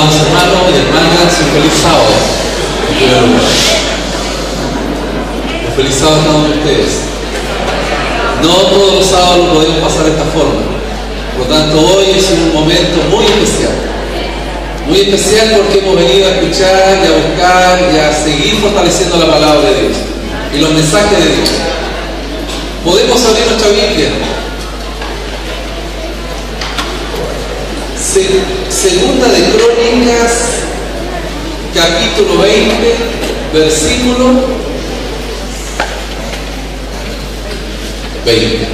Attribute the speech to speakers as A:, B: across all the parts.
A: Amados hermanos y hermanas, un feliz sábado. Un feliz sábado a todos ustedes. No todos los sábados lo podemos pasar de esta forma. Por lo tanto, hoy es un momento muy especial. Muy especial porque hemos venido a escuchar y a buscar y a seguir fortaleciendo la palabra de Dios y los mensajes de Dios. Podemos abrir nuestra Biblia. Segunda de Crónicas, capítulo 20, versículo 20.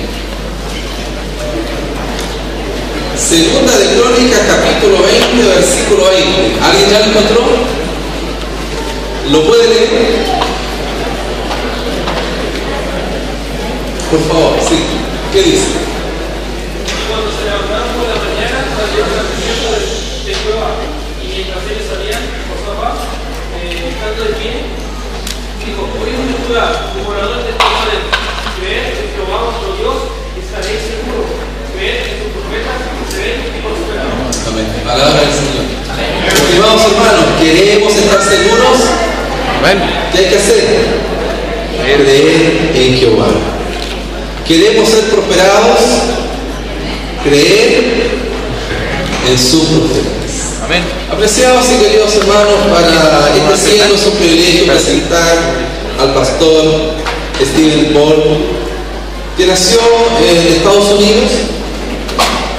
A: Segunda de Crónicas, capítulo 20, versículo 20. ¿Alguien ya lo encontró? ¿Lo puede leer? Por favor, sí. ¿Qué dice?
B: Cuando se levantaron por la mañana, salieron al desierto de Jehová, y mientras ellos salían, Josafat, estando de pie, dijo: oíd de Judá, moradores de Jerusalén, creed en Jehová vuestro Dios, estaréis seguros, creed en sus profetas, creed y prosperaréis.
A: Amén. Palabra del Señor. Estimados hermanos, ¿queremos estar seguros?
C: Amén.
A: ¿Qué hay que hacer? Creer en Jehová. ¿Queremos ser prosperados? Creer en sus profetas.
C: Amén.
A: Apreciados y queridos hermanos, para este cielo es un privilegio presentar al pastor Stephen Paul, que nació en Estados Unidos,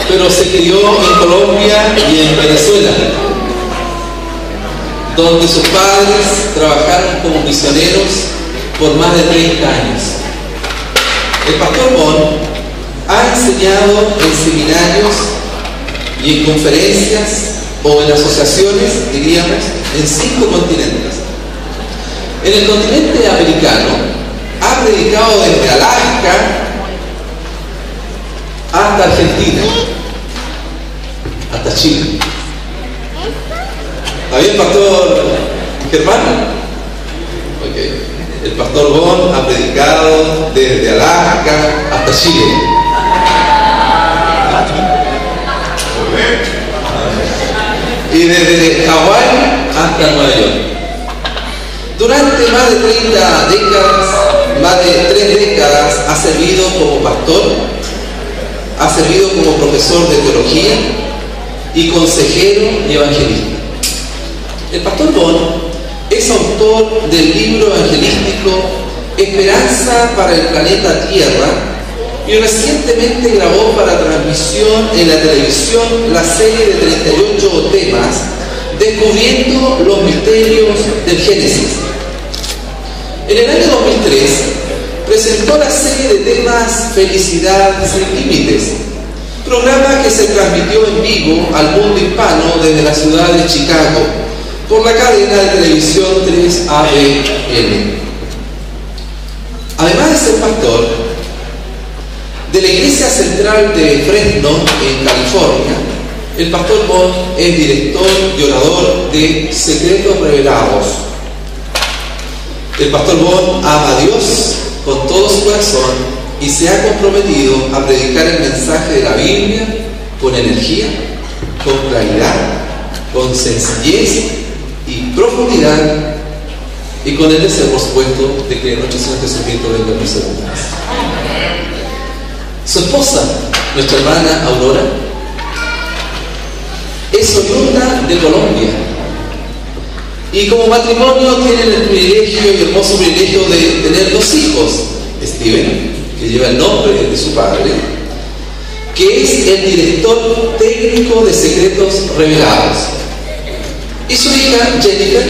A: pero se crió en Colombia y en Venezuela, donde sus padres trabajaron como misioneros por más de 30 años. El pastor Bon ha enseñado en seminarios y en conferencias o en asociaciones, diríamos, en 5 continentes. En el continente americano ha predicado desde Alaska hasta Argentina, hasta Chile. ¿Está bien, pastor Germán? Ok. El pastor Bon ha predicado desde Alaska hasta Chile. Y desde Hawái hasta Nueva York. Durante más de 30 décadas, más de 3 décadas, ha servido como pastor, ha servido como profesor de teología y consejero y evangelista. El pastor Bon es autor del libro evangelístico Esperanza para el planeta Tierra y recientemente grabó para transmisión en la televisión la serie de 38 temas Descubriendo los misterios del Génesis. En el año 2003 presentó la serie de temas Felicidad sin Límites, programa que se transmitió en vivo al mundo hispano desde la ciudad de Chicago por la cadena de televisión 3ABN. Además de ser pastor de la Iglesia Central de Fresno, en California, el pastor Bon es director y orador de Secretos Revelados. El pastor Bon ama a Dios con todo su corazón y se ha comprometido a predicar el mensaje de la Biblia con energía, con claridad, con sencillez y profundidad, y con el deseo, por supuesto, de que nuestro Señor Jesucristo venga por segunda vez. Su esposa, nuestra hermana Aurora, es oriunda de Colombia, y como matrimonio tienen el privilegio y hermoso privilegio de tener 2 hijos: Steven, que lleva el nombre de su padre, que es el director técnico de Secretos Revelados, y su hija Jennifer,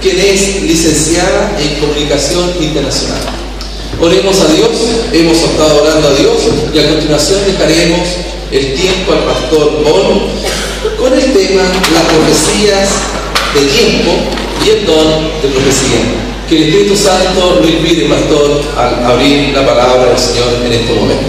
A: quien es licenciada en Comunicación Internacional. Oremos a Dios, hemos estado orando a Dios, y a continuación dejaremos el tiempo al pastor Bon con el tema Las profecías de tiempo y el don de profecía. Que el Espíritu Santo lo invite, pastor, a abrir la palabra del Señor en este momento.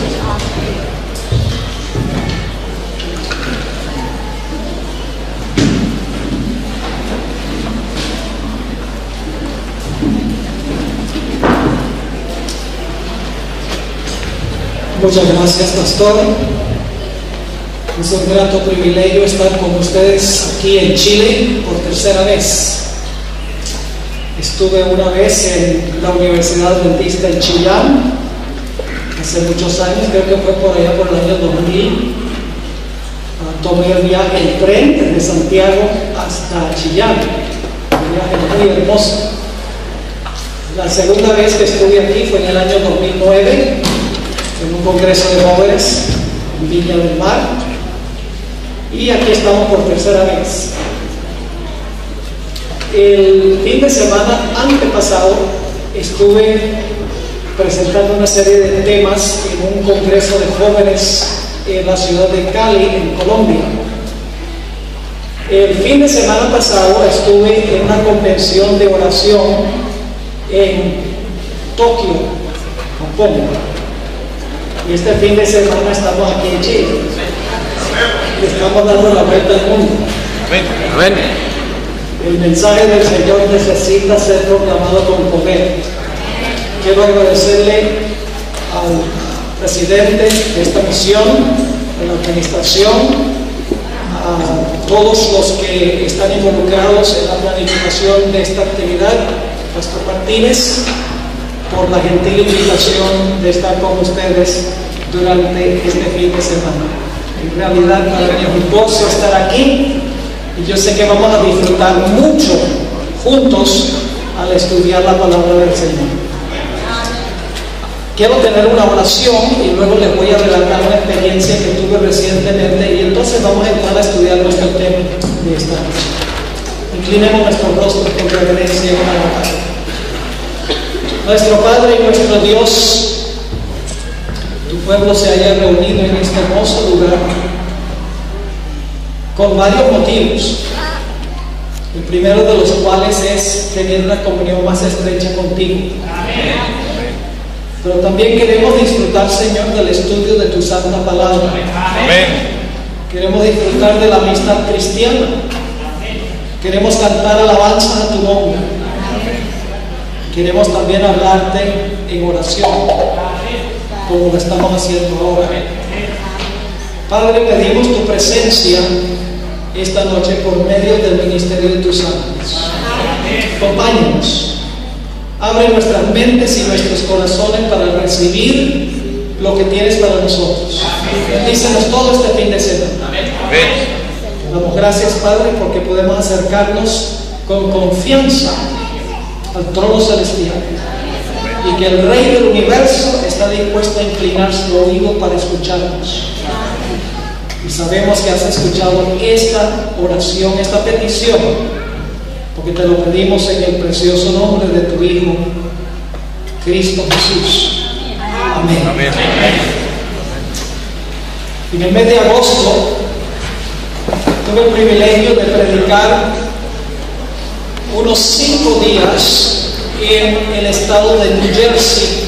D: Muchas gracias, pastor.
C: Es un grato privilegio estar con ustedes aquí en Chile por tercera vez. Estuve una vez en la Universidad Adventista en Chillán, hace muchos años, creo que fue por allá por el año 2000. Tomé el viaje en tren desde Santiago hasta Chillán, un viaje muy hermoso. La segunda vez que estuve aquí fue en el año 2009, en un congreso de jóvenes en Viña del Mar, y aquí estamos por tercera vez. El fin de semana antepasado estuve presentando una serie de temas en un congreso de jóvenes en la ciudad de Cali, en Colombia. El fin de semana pasado estuve en una convención de oración en Tokio, Japón. Y este fin de semana estamos aquí en Chile. Estamos dando la vuelta al mundo.
A: Amén.
C: El mensaje del Señor necesita ser proclamado con poder. Quiero agradecerle al presidente de esta misión, a la administración, a todos los que están involucrados en la planificación de esta actividad, Pastor Martínez, por la gentil invitación de estar con ustedes durante este fin de semana. En realidad para mí es un gozo estar aquí y yo sé que vamos a disfrutar mucho juntos al estudiar la palabra del Señor. Quiero tener una oración y luego les voy a relatar una experiencia que tuve recientemente y entonces vamos a entrar a estudiar nuestro tema de esta noche. Inclinemos nuestros rostros con reverencia en una oración. Nuestro Padre y nuestro Dios, tu pueblo se haya reunido en este hermoso lugar con varios motivos. El primero de los cuales es tener una comunión más estrecha contigo. Amén. Pero también queremos disfrutar, Señor, del estudio de tu santa palabra. Amén. Queremos disfrutar de la amistad cristiana. Amén. Queremos cantar alabanzas a tu nombre. Amén. Queremos también hablarte en oración, como lo estamos haciendo ahora. Padre, pedimos tu presencia esta noche por medio del ministerio de tus ángeles. Acompáñanos. Abre nuestras mentes y nuestros corazones para recibir lo que tienes para nosotros. Bendícenos todo este fin de semana. Amén. Damos gracias, Padre, porque podemos acercarnos con confianza al trono celestial y que el Rey del universo está dispuesto a inclinar su oído para escucharnos. Y sabemos que has escuchado esta oración, esta petición, porque te lo pedimos en el precioso nombre de tu Hijo, Cristo Jesús. Amén. Amén. En el mes de agosto tuve el privilegio de predicar unos 5 días en el estado de New Jersey,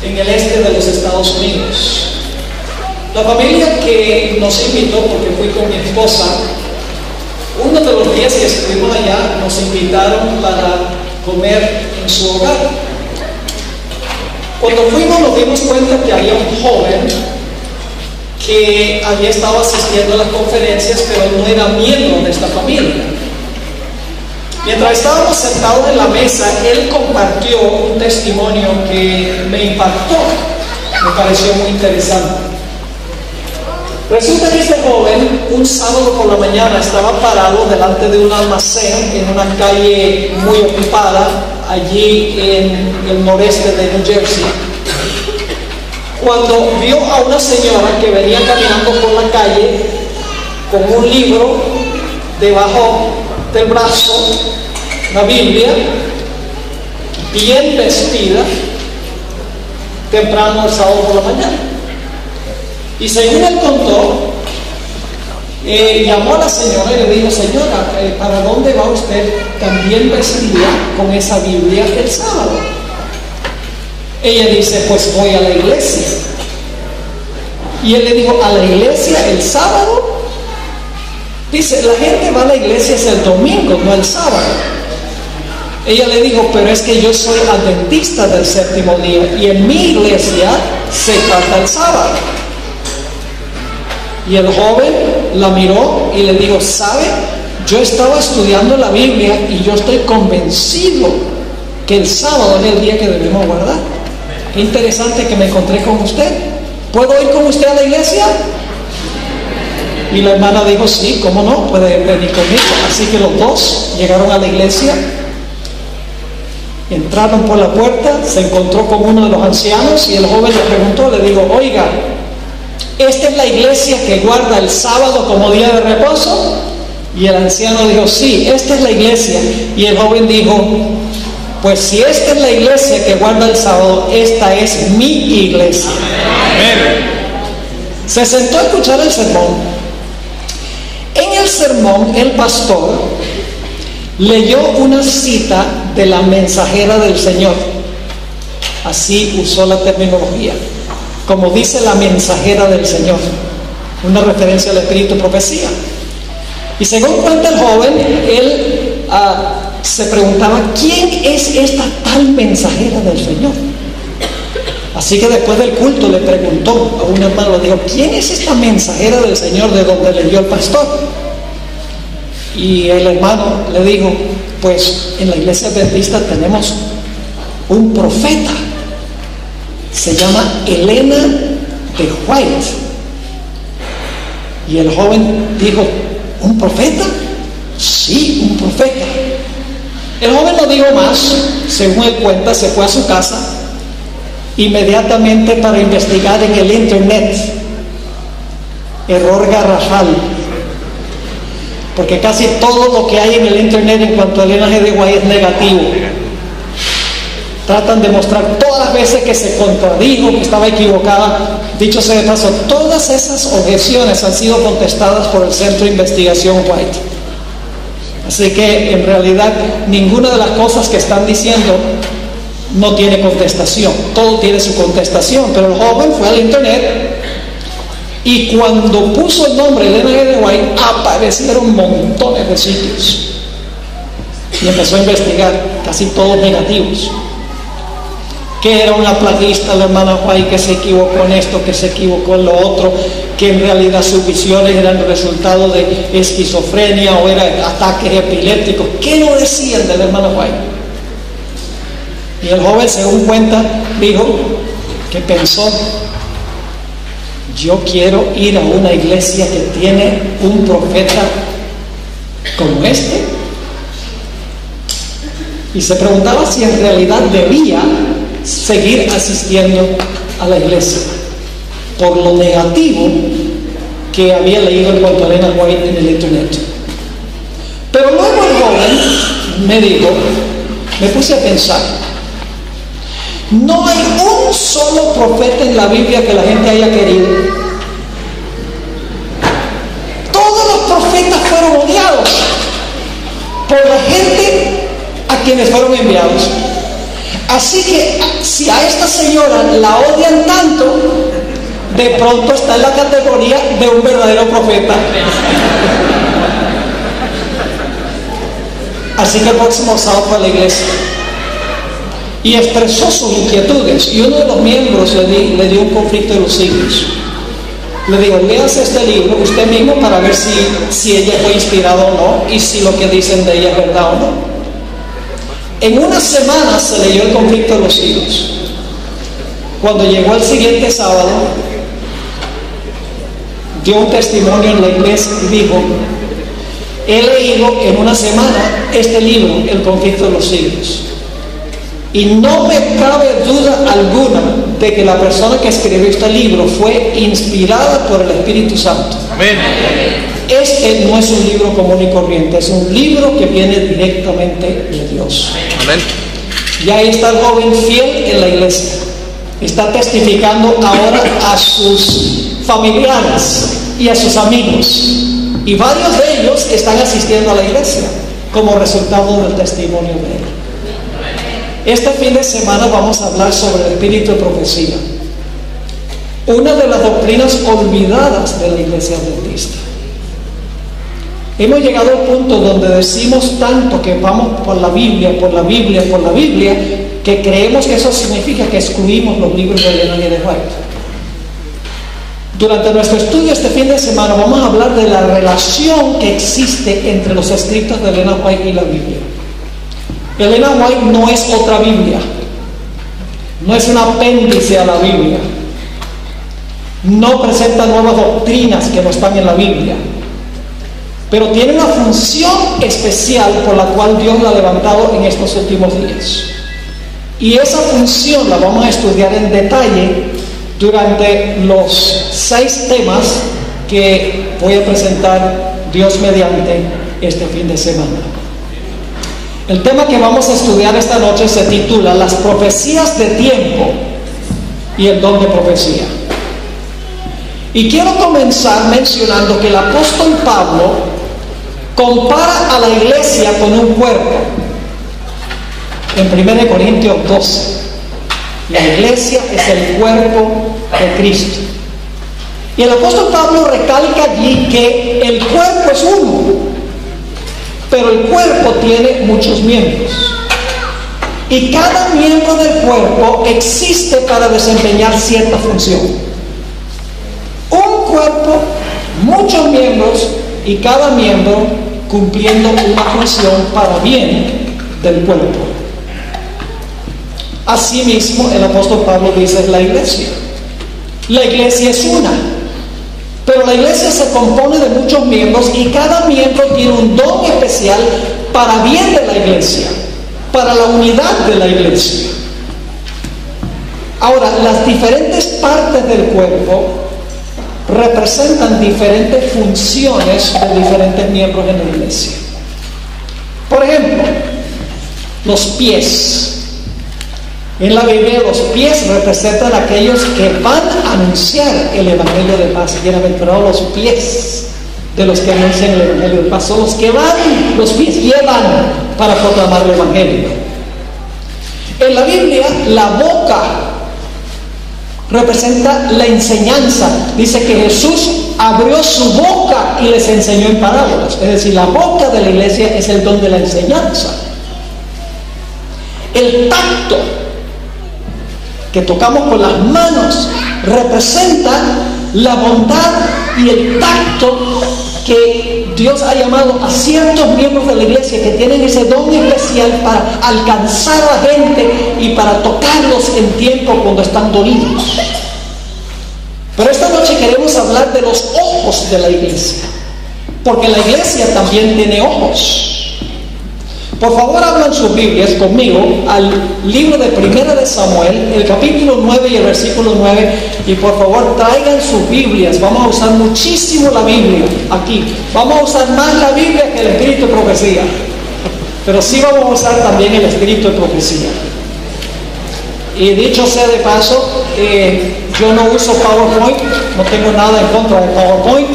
C: en el este de los Estados Unidos. La familia que nos invitó, porque fui con mi esposa, uno de los días que estuvimos allá nos invitaron para comer en su hogar. Cuando fuimos nos dimos cuenta que había un joven que había estado asistiendo a las conferencias, pero no era miembro de esta familia. Mientras estábamos sentados en la mesa, él compartió un testimonio que me impactó, me pareció muy interesante. Resulta que este joven, un sábado por la mañana, estaba parado delante de un almacén en una calle muy ocupada, allí en el noreste de New Jersey, cuando vio a una señora que venía caminando por la calle con un libro debajo del brazo, una Biblia, bien vestida, temprano el sábado por la mañana. Y según él contó, llamó a la señora y le dijo: señora, ¿para dónde va usted también vestida con esa Biblia el sábado? Ella dice: pues voy a la iglesia. Y él le dijo: ¿a la iglesia el sábado? Dice: la gente va a la iglesia es el domingo, no el sábado. Ella le dijo: pero es que yo soy adventista del séptimo día y en mi iglesia se trata el sábado. Y el joven la miró y le dijo, ¿sabe? Yo estaba estudiando la Biblia y yo estoy convencido que el sábado es el día que debemos guardar. Qué interesante que me encontré con usted. ¿Puedo ir con usted a la iglesia? Y la hermana dijo, sí, ¿cómo no? Puede venir conmigo. Así que los dos llegaron a la iglesia, entraron por la puerta, se encontró con uno de los ancianos y el joven le preguntó, le dijo, oiga, ¿esta es la iglesia que guarda el sábado como día de reposo? Y el anciano dijo, sí, esta es la iglesia. Y el joven dijo, pues si esta es la iglesia que guarda el sábado, esta es mi iglesia. Amén. Se sentó a escuchar el sermón. En el sermón, el pastor leyó una cita de la mensajera del Señor. Así usó la terminología. Como dice la mensajera del Señor. Una referencia al espíritu de profecía. Y según cuenta el joven, él se preguntaba, ¿quién es esta tal mensajera del Señor? Así que después del culto le preguntó a un hermano, le dijo, ¿quién es esta mensajera del Señor de donde leyó el pastor? Y el hermano le dijo, pues en la iglesia adventista tenemos un profeta, se llama Elena de White. Y el joven dijo, ¿un profeta? Sí, un profeta. El joven no dijo más, según él cuenta, se fue a su casa inmediatamente para investigar en el internet. Error garrafal, porque casi todo lo que hay en el internet en cuanto a Elena G. de White es negativo. Tratan de mostrar todas las veces que se contradijo, que estaba equivocada. Dicho sea de paso, todas esas objeciones han sido contestadas por el Centro de Investigación White. Así que en realidad ninguna de las cosas que están diciendo no tiene contestación. Todo tiene su contestación. Pero el joven fue al internet y cuando puso el nombre Elena G. de White aparecieron montones de sitios. Y empezó a investigar, casi todos negativos. Que era una plaguista la hermana White, que se equivocó en esto, que se equivocó en lo otro, que en realidad sus visiones eran el resultado de esquizofrenia o eran ataques epilépticos. ¿Qué no decían de la hermana White? Y el joven, según cuenta, dijo que pensó, yo quiero ir a una iglesia que tiene un profeta como este. Y se preguntaba si en realidad debía seguir asistiendo a la iglesia por lo negativo que había leído en cuanto a Elena White en el internet. Pero luego el joven me dijo, me puse a pensar, no hay un solo profeta en la Biblia que la gente haya querido. Todos los profetas fueron odiados por la gente a quienes fueron enviados. Así que si a esta señora la odian tanto, de pronto está en la categoría de un verdadero profeta. Así que el próximo sábado fue a la iglesia y expresó sus inquietudes, y uno de los miembros le dio un conflicto de los siglos. Le digo, léase este libro usted mismo para ver si ella fue inspirada o no, y si lo que dicen de ella es verdad o no. En una semana se leyó el conflicto de los siglos. Cuando llegó el siguiente sábado, dio un testimonio en la iglesia y dijo, he leído en una semana este libro, El conflicto de los siglos, y no me cabe duda alguna de que la persona que escribió este libro fue inspirada por el Espíritu Santo.
D: Amén.
C: Este no es un libro común y corriente, es un libro que viene directamente de Dios.
D: Amén.
C: Y ahí está el joven fiel en la iglesia. Está testificando ahora a sus familiares y a sus amigos. Y varios de ellos están asistiendo a la iglesia como resultado del testimonio de él. Este fin de semana vamos a hablar sobre el espíritu de profecía. Una de las doctrinas olvidadas de la iglesia adventista. Hemos llegado al punto donde decimos tanto que vamos por la Biblia, que creemos que eso significa que excluimos los libros de Elena G. de White. Durante nuestro estudio este fin de semana vamos a hablar de la relación que existe entre los escritos de Elena White y la Biblia. Elena White no es otra Biblia, no es un apéndice a la Biblia, no presenta nuevas doctrinas que no están en la Biblia, pero tiene una función especial por la cual Dios la ha levantado en estos últimos días. Y esa función la vamos a estudiar en detalle durante los 6 temas que voy a presentar, Dios mediante, este fin de semana. El tema que vamos a estudiar esta noche se titula Las profecías de tiempo y el don de profecía. Y quiero comenzar mencionando que el apóstol Pablo compara a la iglesia con un cuerpo. En 1 Corintios 12, la iglesia es el cuerpo de Cristo. Y el apóstol Pablo recalca allí que el cuerpo es uno, pero el cuerpo tiene muchos miembros. Y cada miembro del cuerpo existe para desempeñar cierta función. Un cuerpo, muchos miembros, y cada miembro cumpliendo una función para bien del cuerpo. Asimismo, el apóstol Pablo dice la iglesia. La iglesia es una, pero la iglesia se compone de muchos miembros y cada miembro tiene un don especial para bien de la iglesia, para la unidad de la iglesia. Ahora, las diferentes partes del cuerpo representan diferentes funciones de diferentes miembros en la iglesia. Por ejemplo, los pies. En la Biblia los pies representan a aquellos que van a anunciar el Evangelio de paz. Bienaventurados los pies de los que anuncian el Evangelio de paz. Son los que van, los pies llevan para proclamar el Evangelio. En la Biblia la boca representa la enseñanza. Dice que Jesús abrió su boca y les enseñó en parábolas. Es decir, la boca de la iglesia es el don de la enseñanza. El tacto que tocamos con las manos representa la bondad y el tacto que Dios ha llamado a ciertos miembros de la iglesia que tienen ese don especial para alcanzar a la gente y para tocarlos en tiempo cuando están dolidos. Pero esta noche queremos hablar de los ojos de la iglesia, porque la iglesia también tiene ojos. Por favor, abran sus Biblias conmigo al libro de 1 de Samuel, el capítulo 9 y el versículo 9. Y por favor, traigan sus Biblias. Vamos a usar muchísimo la Biblia aquí. Vamos a usar más la Biblia que el espíritu de profecía. Pero sí vamos a usar también el espíritu de profecía. Y dicho sea de paso, yo no uso PowerPoint, no tengo nada en contra de PowerPoint,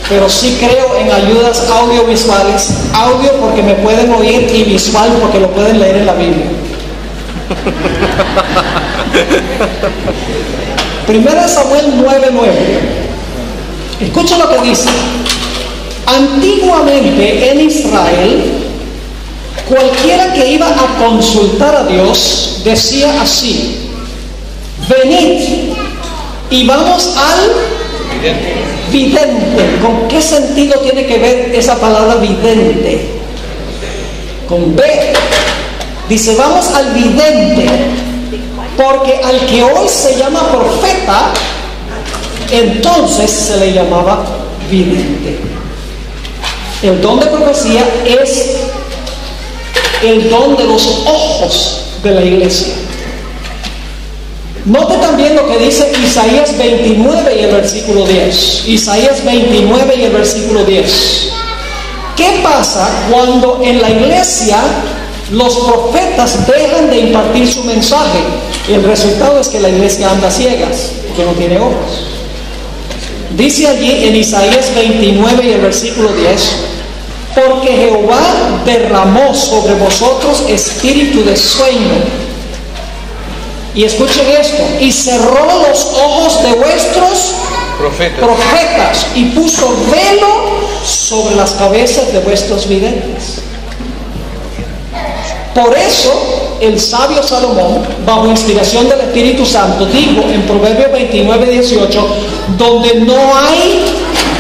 C: pero sí creo en ayudas audiovisuales. Audio porque me pueden oír y visual porque lo pueden leer en la Biblia. 1 Samuel 9:9. Escucha lo que dice. Antiguamente en Israel, cualquiera que iba a consultar a Dios decía así: venid y vamos al vidente. ¿Con qué sentido tiene que ver esa palabra vidente? Con B. Dice, vamos al vidente, porque al que hoy se llama profeta, entonces se le llamaba vidente. El don de profecía es el don de los ojos de la iglesia. Note también lo que dice Isaías 29 y el versículo 10. Isaías 29 y el versículo 10. ¿Qué pasa cuando en la iglesia los profetas dejan de impartir su mensaje? El resultado es que la iglesia anda ciegas, porque no tiene ojos. Dice allí en Isaías 29 y el versículo 10: porque Jehová derramó sobre vosotros espíritu de sueño. Y escuchen esto: y cerró los ojos de vuestros profetas y puso velo sobre las cabezas de vuestros videntes. Por eso el sabio Salomón, bajo inspiración del Espíritu Santo, dijo en Proverbios 29:18: donde no hay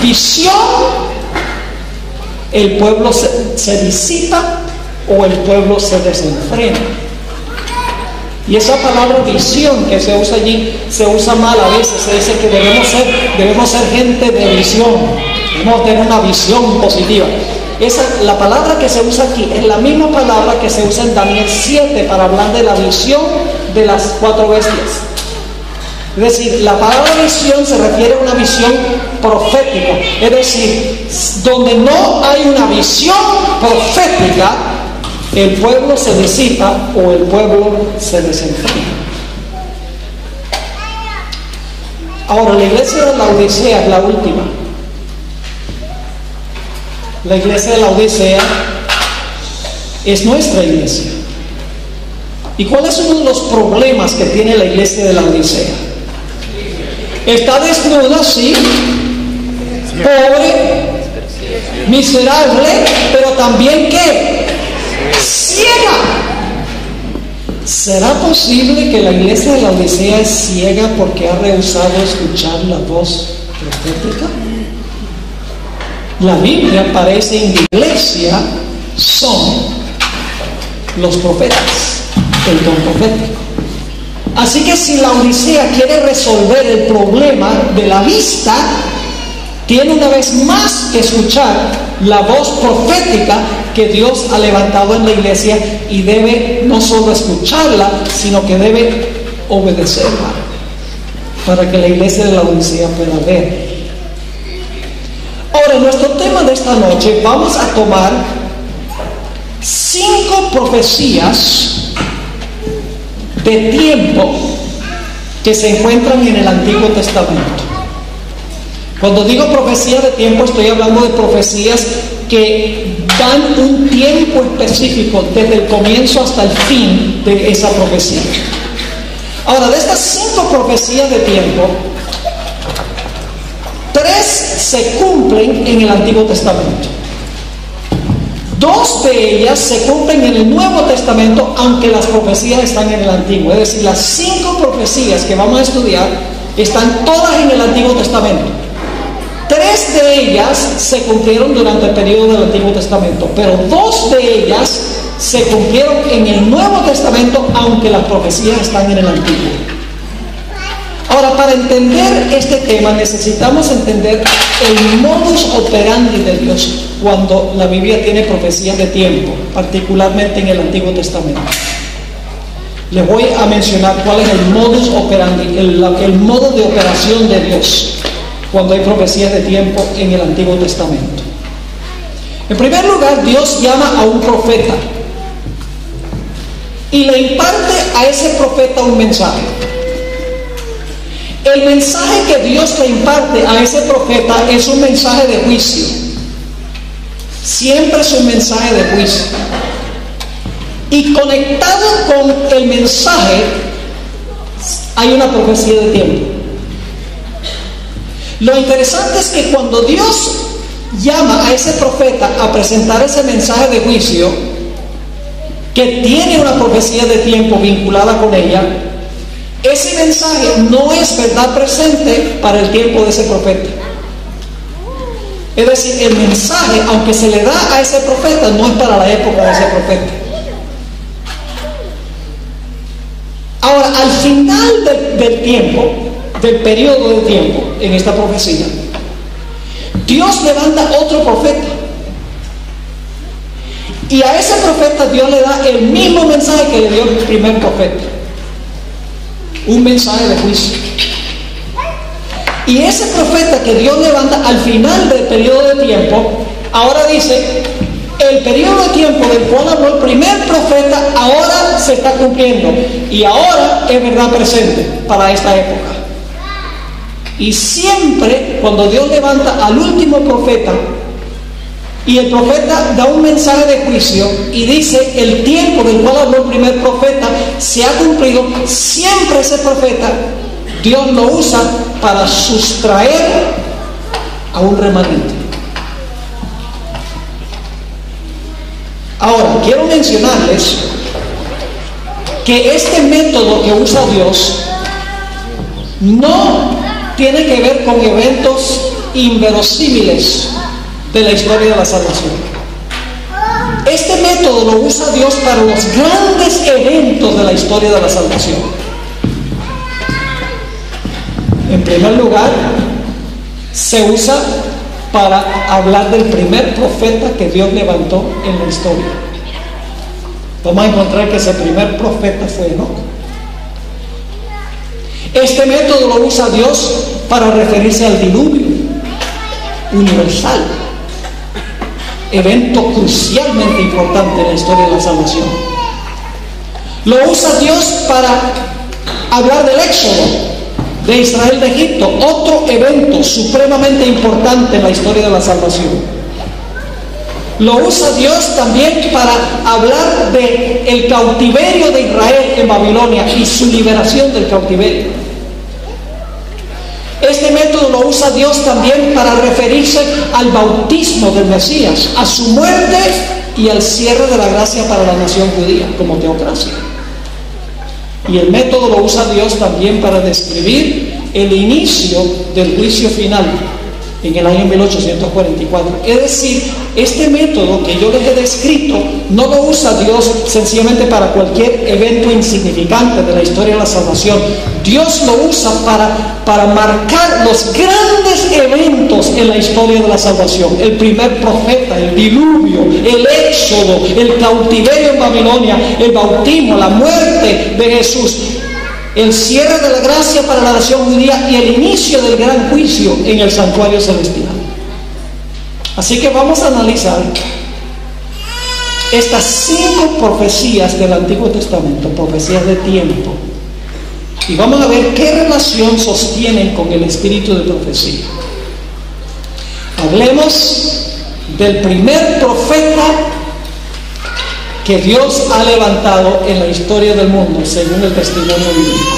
C: visión, el pueblo se disipa o el pueblo se desenfrena. Y esa palabra visión que se usa allí, se usa mal a veces. Se dice que debemos ser gente de visión, debemos tener una visión positiva. La palabra que se usa aquí es la misma palabra que se usa en Daniel 7 para hablar de la visión de las 4 bestias. Es decir, la palabra visión se refiere a una visión profética. Es decir, donde no hay una visión profética, el pueblo se disipa o el pueblo se desenfrena. Ahora, la iglesia de la Odisea es la última. La iglesia de la Odisea es nuestra iglesia. ¿Y cuál es uno de los problemas que tiene la iglesia de la Odisea? Está desnuda, sí, pobre, miserable, pero también ¿qué? Ciega. ¿Será posible que la iglesia de la Odisea es ciega porque ha rehusado escuchar la voz profética? La Biblia parece en la iglesia son los profetas, el don profético. Así que si la Odisea quiere resolver el problema de la vista, tiene una vez más que escuchar la voz profética que Dios ha levantado en la iglesia, y debe no solo escucharla, sino que debe obedecerla para que la iglesia de la Odisea pueda ver. Ahora, en nuestro tema de esta noche vamos a tomar 5 profecías de tiempo que se encuentran en el Antiguo Testamento. Cuando digo profecía de tiempo, estoy hablando de profecías que dan un tiempo específico desde el comienzo hasta el fin de esa profecía. Ahora, de estas 5 profecías de tiempo, 3 se cumplen en el Antiguo Testamento. 2 de ellas se cumplen en el Nuevo Testamento, aunque las profecías están en el Antiguo. Es decir, las 5 profecías que vamos a estudiar están todas en el Antiguo Testamento. 3 de ellas se cumplieron durante el periodo del Antiguo Testamento, pero 2 de ellas se cumplieron en el Nuevo Testamento, aunque las profecías están en el Antiguo. Ahora, para entender este tema necesitamos entender el modus operandi de Dios cuando la Biblia tiene profecías de tiempo, particularmente en el Antiguo Testamento. Les voy a mencionar cuál es el modus operandi, el modo de operación de Dios cuando hay profecías de tiempo en el Antiguo Testamento. En primer lugar, Dios llama a un profeta y le imparte a ese profeta un mensaje. El mensaje que Dios le imparte a ese profeta es un mensaje de juicio. Siempre es un mensaje de juicio. Y conectado con el mensaje hay una profecía de tiempo. Lo interesante es que cuando Dios llama a ese profeta a presentar ese mensaje de juicio, que tiene una profecía de tiempo vinculada con ella, ese mensaje no es verdad presente para el tiempo de ese profeta. Es decir, el mensaje, aunque se le da a ese profeta, no es para la época de ese profeta. Ahora, al final del tiempo, del periodo de tiempo en esta profecía, Dios levanta otro profeta. Y a ese profeta Dios le da el mismo mensaje que le dio el primer profeta. Un mensaje de juicio. Y ese profeta que Dios levanta al final del periodo de tiempo, ahora dice, el periodo de tiempo del cual habló el primer profeta ahora se está cumpliendo. Y ahora es verdad presente para esta época. Y siempre cuando Dios levanta al último profeta, y el profeta da un mensaje de juicio y dice el tiempo del cual habló el primer profeta se ha cumplido, siempre ese profeta Dios lo usa para sustraer a un remanente. Ahora, quiero mencionarles que este método que usa Dios no tiene que ver con eventos inverosímiles de la historia de la salvación. Este método lo usa Dios para los grandes eventos de la historia de la salvación. En primer lugar, se usa para hablar del primer profeta que Dios levantó en la historia. Vamos a encontrar que ese primer profeta fue Enoc. Este método lo usa Dios para referirse al diluvio universal, evento crucialmente importante en la historia de la salvación. Lo usa Dios para hablar del éxodo de Israel de Egipto, otro evento supremamente importante en la historia de la salvación. Lo usa Dios también para hablar del cautiverio de Israel en Babilonia y su liberación del cautiverio. Este método lo usa Dios también para referirse al bautismo del Mesías, a su muerte y al cierre de la gracia para la nación judía como teocracia. Y el método lo usa Dios también para describir el inicio del juicio final en el año 1844. Es decir, este método que yo les he descrito no lo usa Dios sencillamente para cualquier evento insignificante de la historia de la salvación. Dios lo usa para marcar los grandes eventos en la historia de la salvación. El primer profeta, el diluvio, el éxodo, el cautiverio en Babilonia, el bautismo, la muerte de Jesús, el cierre de la gracia para la nación judía y el inicio del gran juicio en el santuario celestial. Así que vamos a analizar estas 5 profecías del Antiguo Testamento, profecías de tiempo, y vamos a ver qué relación sostienen con el espíritu de profecía. Hablemos del primer profeta que Dios ha levantado en la historia del mundo, según el testimonio bíblico.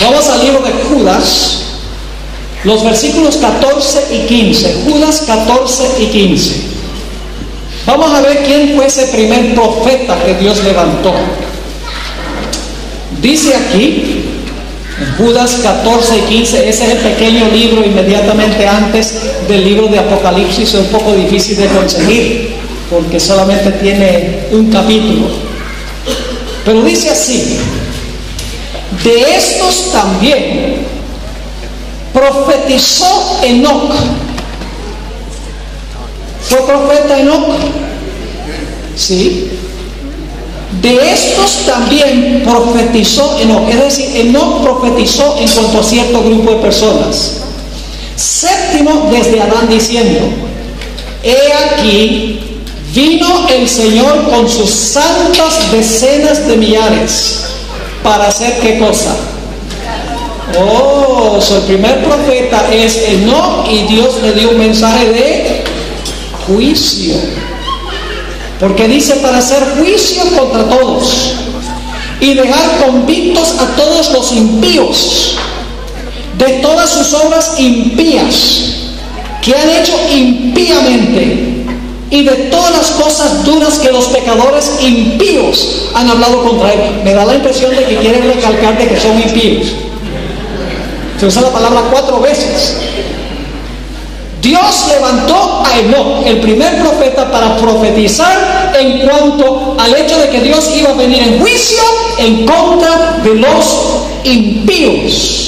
C: Vamos al libro de Judas, los versículos 14 y 15. Judas 14 y 15. Vamos a ver quién fue ese primer profeta que Dios levantó. Dice aquí, en Judas 14 y 15, ese es el pequeño libro inmediatamente antes del libro de Apocalipsis, es un poco difícil de conseguir, porque solamente tiene un capítulo. Pero dice así: de estos también profetizó Enoc. ¿Fue profeta Enoc? Sí. De estos también profetizó Enoc. Es decir, Enoc profetizó en cuanto a cierto grupo de personas. Séptimo, desde Adán, diciendo: he aquí, vino el Señor con sus santas decenas de millares. ¿Para hacer qué cosa? Oh, el primer profeta es Enoc, y Dios le dio un mensaje de juicio. Porque dice: para hacer juicio contra todos y dejar convictos a todos los impíos de todas sus obras impías que han hecho impíamente, y de todas las cosas duras que los pecadores impíos han hablado contra él. Me da la impresión de que quieren recalcar de que son impíos. Se usa la palabra 4 veces. Dios levantó a Enoc, el primer profeta, para profetizar en cuanto al hecho de que Dios iba a venir en juicio en contra de los impíos.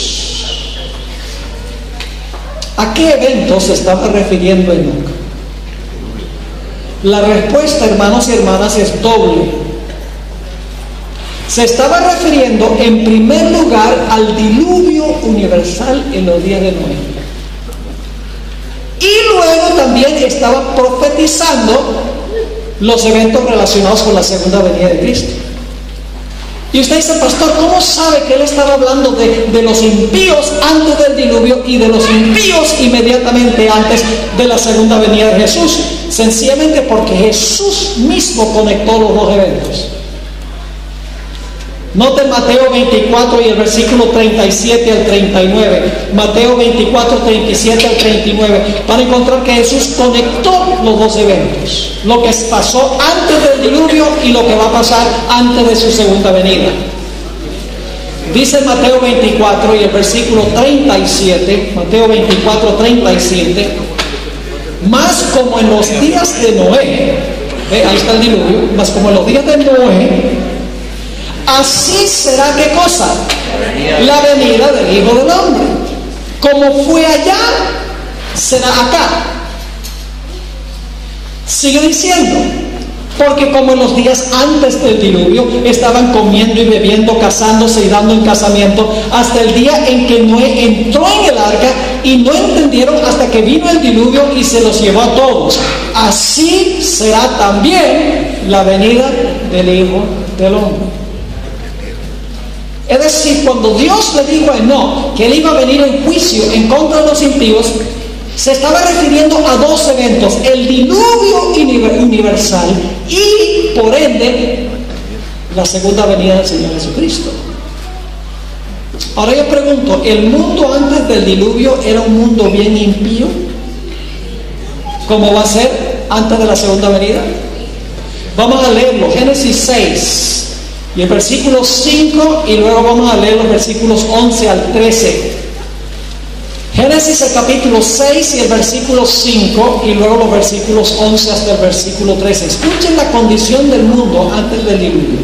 C: ¿A qué evento se estaba refiriendo Enoc? La respuesta, hermanos y hermanas, es doble. Se estaba refiriendo en primer lugar al diluvio universal en los días de Noé. Y luego también estaba profetizando los eventos relacionados con la segunda venida de Cristo. Y usted dice: pastor, ¿cómo sabe que él estaba hablando de los impíos antes del diluvio y de los impíos inmediatamente antes de la segunda venida de Jesús? Sencillamente porque Jesús mismo conectó los dos eventos. Noten Mateo 24 y el versículo 37 al 39. Mateo 24, 37 al 39. Van a encontrar que Jesús conectó los dos eventos: lo que pasó antes del diluvio y lo que va a pasar antes de su segunda venida. Dice Mateo 24 y el versículo 37, Mateo 24, 37, más como en los días de Noé, ahí está el diluvio, más como en los días de Noé, así será, ¿qué cosa? La venida del Hijo del Hombre. Como fue allá, será acá. Sigue diciendo, porque como en los días antes del diluvio estaban comiendo y bebiendo, casándose y dando en casamiento, hasta el día en que Noé entró en el arca y no entendieron hasta que vino el diluvio y se los llevó a todos. Así será también la venida del Hijo del Hombre. Es decir, cuando Dios le dijo a Enoc que él iba a venir en juicio en contra de los impíos, se estaba refiriendo a dos eventos: el diluvio universal y, por ende, la segunda venida del Señor Jesucristo. Ahora yo pregunto, ¿el mundo antes del diluvio era un mundo bien impío? ¿Cómo va a ser antes de la segunda venida? Vamos a leerlo, Génesis 6 y el versículo 5, y luego vamos a leer los versículos 11 al 13. Génesis el capítulo 6 y el versículo 5, y luego los versículos 11 hasta el versículo 13. Escuchen la condición del mundo antes del diluvio,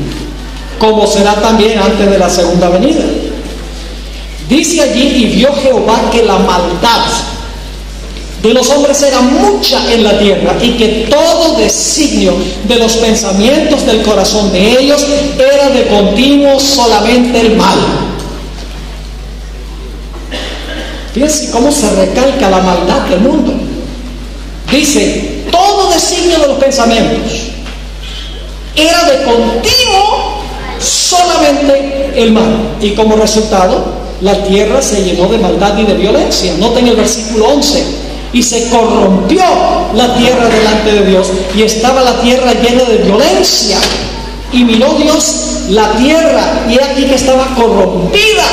C: como será también antes de la segunda venida. Dice allí: y vio Jehová que la maldad de los hombres era mucha en la tierra, y que todo designio de los pensamientos del corazón de ellos era de continuo solamente el mal. Fíjense cómo se recalca la maldad del mundo. Dice, todo designio de los pensamientos era de continuo solamente el mal. Y como resultado, la tierra se llenó de maldad y de violencia. Noten el versículo 11. Y se corrompió la tierra delante de Dios, y estaba la tierra llena de violencia. Y miró Dios la tierra, y aquí que estaba corrompida,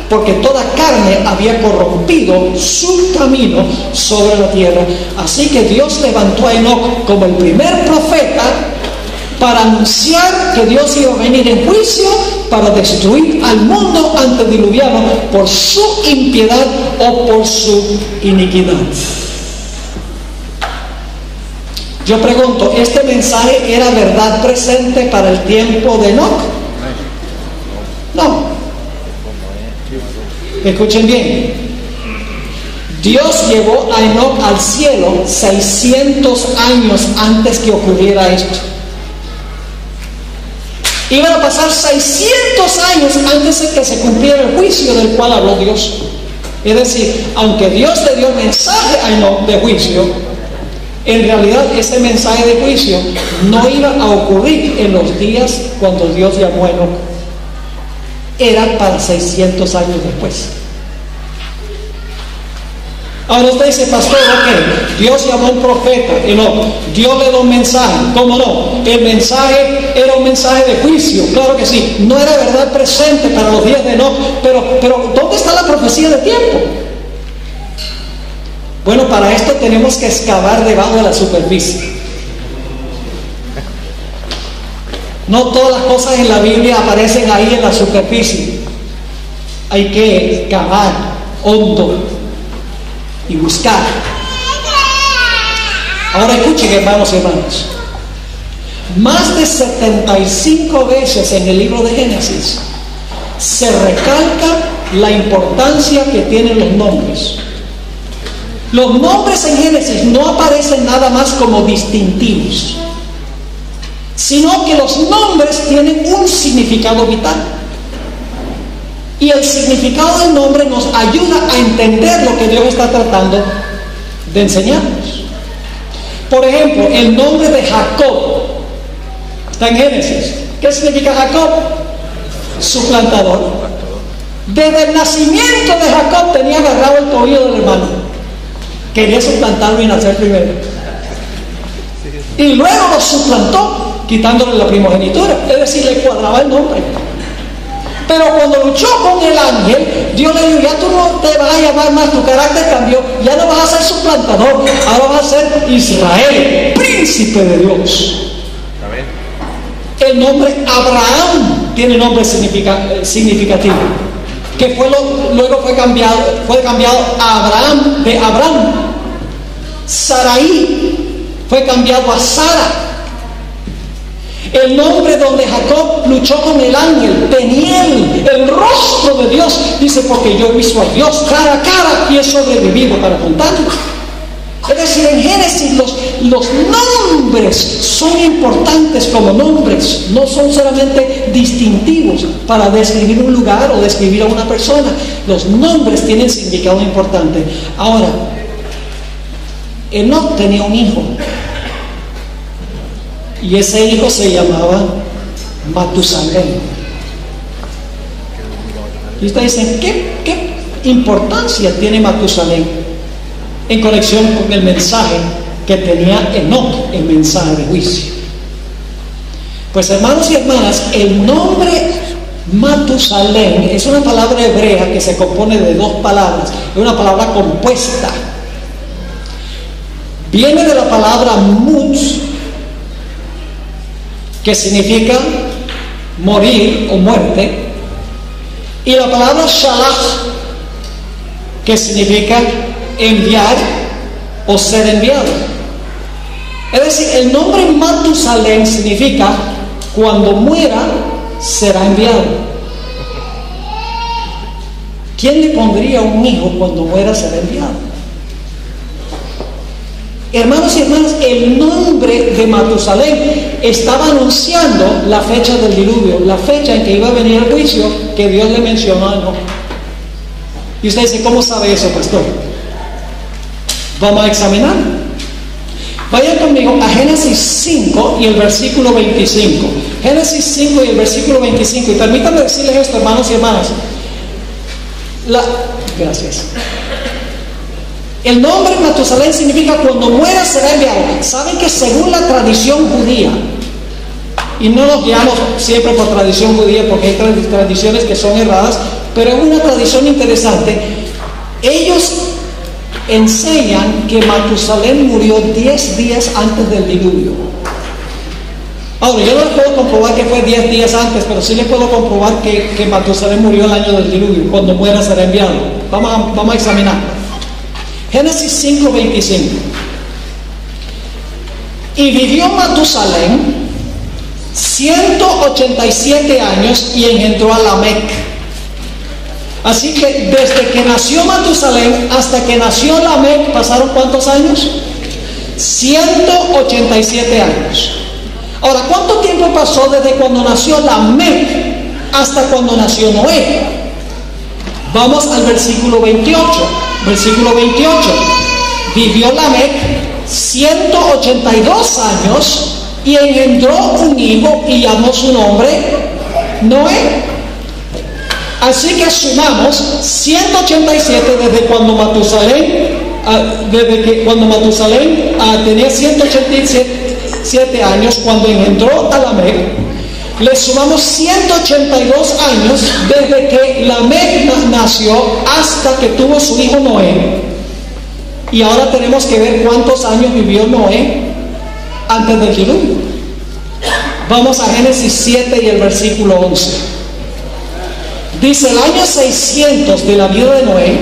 C: porque toda carne había corrompido su camino sobre la tierra. Así que Dios levantó a Enoc como el primer profeta para anunciar que Dios iba a venir en juicio para destruir al mundo antediluviano por su impiedad o por su iniquidad. Yo pregunto, ¿este mensaje era verdad presente para el tiempo de Enoc? No. Escuchen bien. Dios llevó a Enoc al cielo 600 años antes que ocurriera esto. Iban a pasar 600 años antes de que se cumpliera el juicio del cual habló Dios. Es decir, aunque Dios le dio el mensaje a Enoc de juicio, en realidad ese mensaje de juicio no iba a ocurrir en los días cuando Dios llamó a Enoc. Era para 600 años después. Ahora usted dice, pastor, ok, Dios llamó a un profeta, Enoc, Dios le dio un mensaje. ¿Cómo no? El mensaje era un mensaje de juicio, claro que sí. No era verdad presente para los días de Enoc, pero ¿dónde está la profecía de tiempo? Bueno, para esto tenemos que excavar debajo de la superficie. No todas las cosas en la Biblia aparecen ahí en la superficie. Hay que cavar hondo y buscar. Ahora escuchen, hermanos y hermanas. Más de 75 veces en el libro de Génesis se recalca la importancia que tienen los nombres. Los nombres en Génesis no aparecen nada más como distintivos, sino que los nombres tienen un significado vital. Y el significado del nombre nos ayuda a entender lo que Dios está tratando de enseñarnos. Por ejemplo, el nombre de Jacob está en Génesis. ¿Qué significa Jacob? Suplantador. Desde el nacimiento de Jacob tenía agarrado el tobillo del hermano. Quería suplantarlo y nacer primero. Y luego lo suplantó, quitándole la primogenitura. Es decir, le cuadraba el nombre. Pero cuando luchó con el ángel, Dios le dijo, ya tú no te vas a llamar más, tu carácter cambió, ya no vas a ser suplantador, ahora vas a ser Israel, príncipe de Dios. El nombre Abraham tiene nombre significativo. que luego fue cambiado a Abraham, de Abraham. Sarai fue cambiado a Sara. El nombre donde Jacob luchó con el ángel, Peniel, el rostro de Dios, dice, porque yo he visto a Dios cara a cara y he sobrevivido para contarlo. Es decir, en Génesis los nombres son importantes como nombres, no son solamente distintivos para describir un lugar o describir a una persona. Los nombres tienen significado importante. Ahora, Enoc tenía un hijo y ese hijo se llamaba Matusalén. Y ustedes dicen, ¿qué importancia tiene Matusalén en conexión con el mensaje que tenía Enoc, el mensaje de juicio? Pues hermanos y hermanas, el nombre Matusalén es una palabra hebrea que se compone de dos palabras, es una palabra compuesta. Viene de la palabra mutz, que significa morir o muerte, y la palabra shalach, que significa enviar o ser enviado. Es decir, el nombre Matusalén significa cuando muera será enviado. ¿Quién le pondría a un hijo cuando muera será enviado? Hermanos y hermanas, el nombre de Matusalén estaba anunciando la fecha del diluvio, la fecha en que iba a venir el juicio que Dios le mencionó a Enoc. Y usted dice, ¿cómo sabe eso, pastor? Vamos a examinar. Vayan conmigo a Génesis 5 y el versículo 25. Génesis 5 y el versículo 25. Y permítanme decirles esto, hermanos y hermanas. Gracias. El nombre Matusalén significa cuando muera será enviado. Saben que según la tradición judía, y no nos guiamos siempre por tradición judía porque hay tradiciones que son erradas, pero es una tradición interesante. Ellos enseñan que Matusalén murió 10 días antes del diluvio. Ahora, yo no les puedo comprobar que fue 10 días antes, pero sí les puedo comprobar que Matusalén murió el año del diluvio. Cuando muera será enviado. Vamos a examinar. Génesis 5:25. Y vivió Matusalén 187 años y engendró a Lamec. Así que desde que nació Matusalén hasta que nació Lamec, ¿pasaron cuántos años? 187 años. Ahora, ¿cuánto tiempo pasó desde cuando nació Lamec hasta cuando nació Noé? Vamos al versículo 28. Versículo 28. Vivió Lamec 182 años y engendró un hijo y llamó su nombre Noé. Así que sumamos 187 desde cuando Matusalén tenía 187 años cuando engendró a Lamec. Le sumamos 182 años desde que Lamec nació hasta que tuvo su hijo Noé. Y ahora tenemos que ver cuántos años vivió Noé antes del diluvio. Vamos a Génesis 7 y el versículo 11. Dice, el año 600 de la vida de Noé,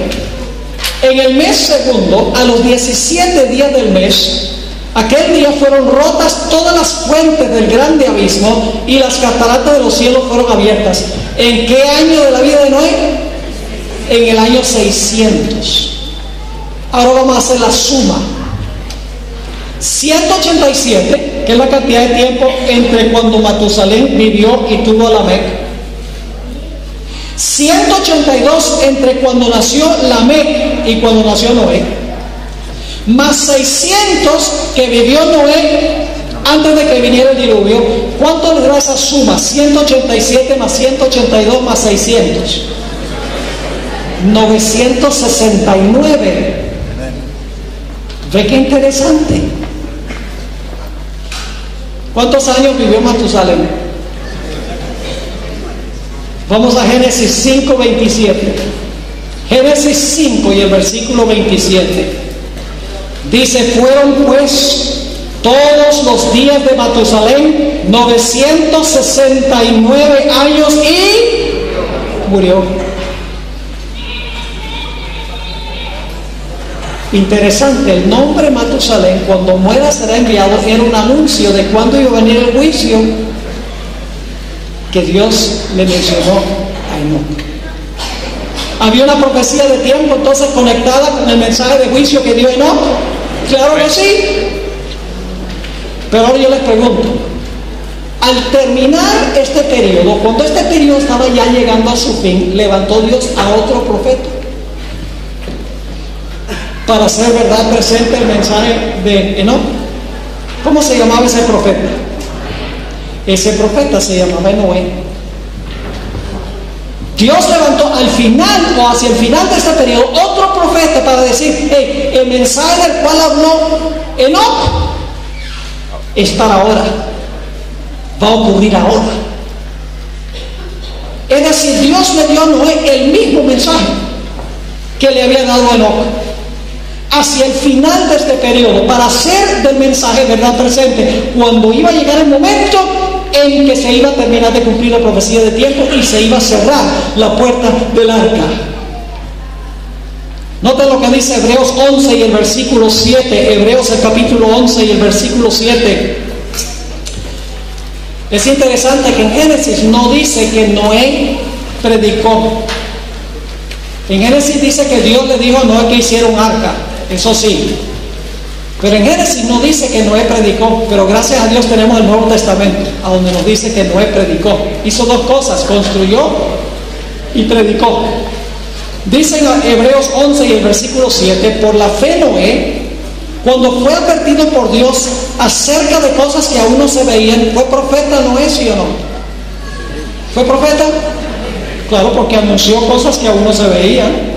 C: en el mes segundo, a los 17 días del mes, aquel día fueron rotas todas las fuentes del grande abismo y las cataratas de los cielos fueron abiertas. ¿En qué año de la vida de Noé? En el año 600. Ahora vamos a hacer la suma. 187, que es la cantidad de tiempo entre cuando Matusalén vivió y tuvo a Lamec. 182 entre cuando nació Lamec y cuando nació Noé. Más 600 que vivió Noé antes de que viniera el diluvio. ¿Cuánto le da esa suma? 187 más 182 más 600. 969. ¿Ve qué interesante? ¿Cuántos años vivió Matusalén? Vamos a Génesis 5:27. Génesis 5 y el versículo 27. Dice, fueron pues todos los días de Matusalén 969 años y murió. Interesante, el nombre Matusalén, cuando muera será enviado, era un anuncio de cuándo iba a venir el juicio que Dios le mencionó a Enoc. ¿Había una profecía de tiempo entonces conectada con el mensaje de juicio que dio Enoc? Claro que sí. Pero ahora yo les pregunto, al terminar este periodo, cuando este periodo estaba ya llegando a su fin, levantó Dios a otro profeta para hacer verdad presente el mensaje de Enoc. ¿Cómo se llamaba ese profeta? Ese profeta se llamaba Noé. Dios levantó al final o hacia el final de este periodo otro profeta para decir, hey, el mensaje del cual habló Enoc es para ahora, va a ocurrir ahora. Es decir, Dios le dio a Noé el mismo mensaje que le había dado a Enoc hacia el final de este periodo, para hacer del mensaje verdad presente cuando iba a llegar el momento en que se iba a terminar de cumplir la profecía de tiempo y se iba a cerrar la puerta del arca. Noten lo que dice Hebreos 11 y el versículo 7. Hebreos el capítulo 11 y el versículo 7. Es interesante que en Génesis no dice que Noé predicó. En Génesis dice que Dios le dijo a Noé que hiciera un arca, eso sí. Pero en Génesis no dice que Noé predicó, pero gracias a Dios tenemos el Nuevo Testamento, a donde nos dice que Noé predicó. Hizo dos cosas, construyó y predicó. Dice en Hebreos 11 y el versículo 7, por la fe Noé, cuando fue advertido por Dios acerca de cosas que aún no se veían, ¿fue profeta Noé, sí o no? ¿Fue profeta? Claro, porque anunció cosas que aún no se veían.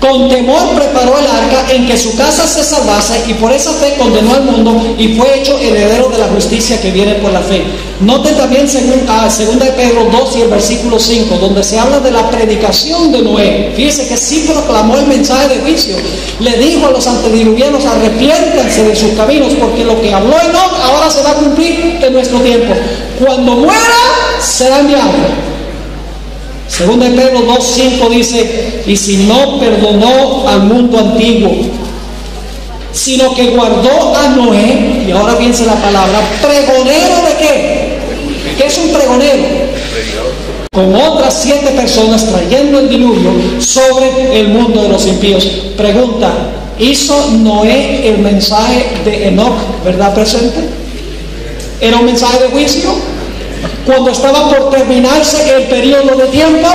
C: Con temor preparó el arca en que su casa se salvase, y por esa fe condenó al mundo y fue hecho heredero de la justicia que viene por la fe. Note también 2 de Pedro 2 y el versículo 5, donde se habla de la predicación de Noé. Fíjese que sí proclamó el mensaje de juicio. Le dijo a los antediluvianos, arrepiéntanse de sus caminos, porque lo que habló Enoc ahora se va a cumplir en nuestro tiempo. Cuando muera, será enviado. Segunda de Pedro 2:5 dice, y si no perdonó al mundo antiguo, sino que guardó a Noé, y ahora fíjense la palabra, pregonero de qué? ¿Qué es un pregonero? Con otras 7 personas trayendo el diluvio sobre el mundo de los impíos. Pregunta, ¿hizo Noé el mensaje de Enoc, verdad presente? ¿Era un mensaje de juicio? Cuando estaba por terminarse el periodo de tiempo,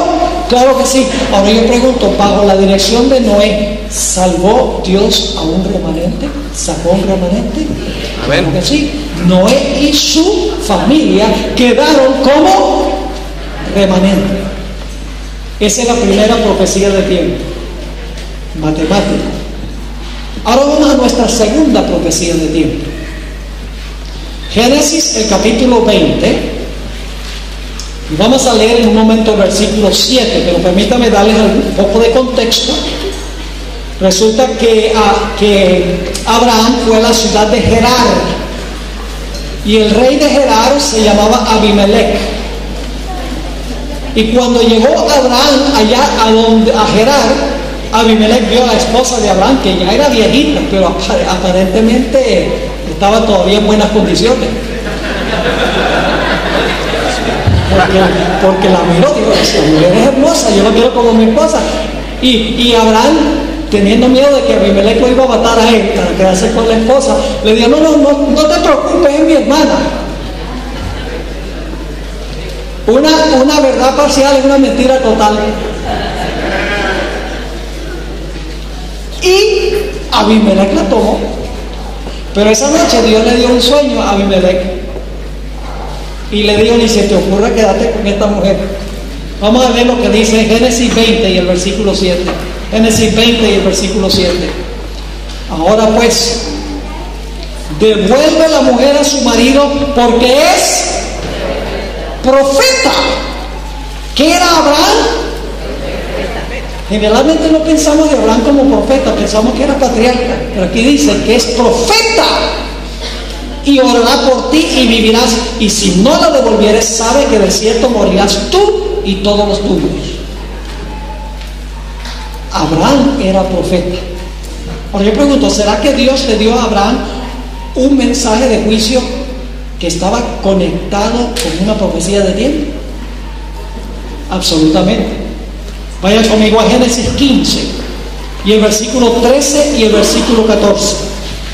C: claro que sí. Ahora yo pregunto, bajo la dirección de Noé, ¿salvó Dios a un remanente? ¿Sacó un remanente? Claro que sí. Noé y su familia quedaron como remanente. Esa es la primera profecía de tiempo, matemática. Ahora vamos a nuestra segunda profecía de tiempo. Génesis, el capítulo 20. Y vamos a leer en un momento el versículo 7, pero permítame darles un poco de contexto. Resulta que Abraham fue a la ciudad de Gerar, y el rey de Gerar se llamaba Abimelech. Y cuando llegó Abraham allá a Gerar, Abimelech vio a la esposa de Abraham, que ya era viejita, pero aparentemente estaba todavía en buenas condiciones. Porque la miró, digo, esta mujer es hermosa, yo la quiero como mi esposa. Y Abraham, teniendo miedo de que Abimelech lo iba a matar a él para quedarse con la esposa, le dijo, no te preocupes, es mi hermana. Una verdad parcial es una mentira total. Y Abimelech la tomó. Pero esa noche Dios le dio un sueño a Abimelech y le dijo, ni se te ocurra quedarte con esta mujer. Vamos a ver lo que dice Génesis 20 y el versículo 7. Génesis 20 y el versículo 7. Ahora pues, devuelve la mujer a su marido, porque es profeta. ¿Qué era Abraham? Generalmente no pensamos de Abraham como profeta, pensamos que era patriarca, pero aquí dice que es profeta. Y orará por ti y vivirás, y si no la devolvieres, sabe que de cierto morirás tú y todos los tuyos. Abraham era profeta. Ahora yo pregunto, ¿será que Dios le dio a Abraham un mensaje de juicio que estaba conectado con una profecía de tiempo? Absolutamente. Vayan conmigo a Génesis 15 y el versículo 13 y el versículo 14.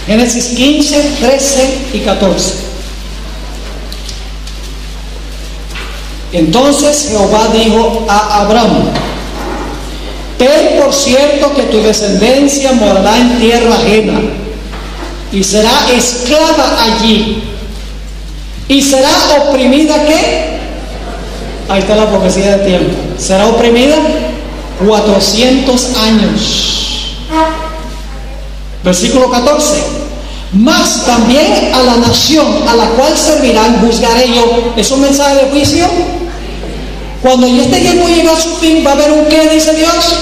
C: Génesis 15, 13 y 14. Entonces Jehová dijo a Abraham: ten por cierto que tu descendencia morará en tierra ajena y será esclava allí y será oprimida. ¿Qué? Ahí está la profecía de tiempo. Será oprimida 400 años. Versículo 14. Mas también a la nación a la cual servirán juzgaré yo. ¿Es un mensaje de juicio? Cuando este tiempo llegue a su fin, va a haber un ¿qué? Dice Dios.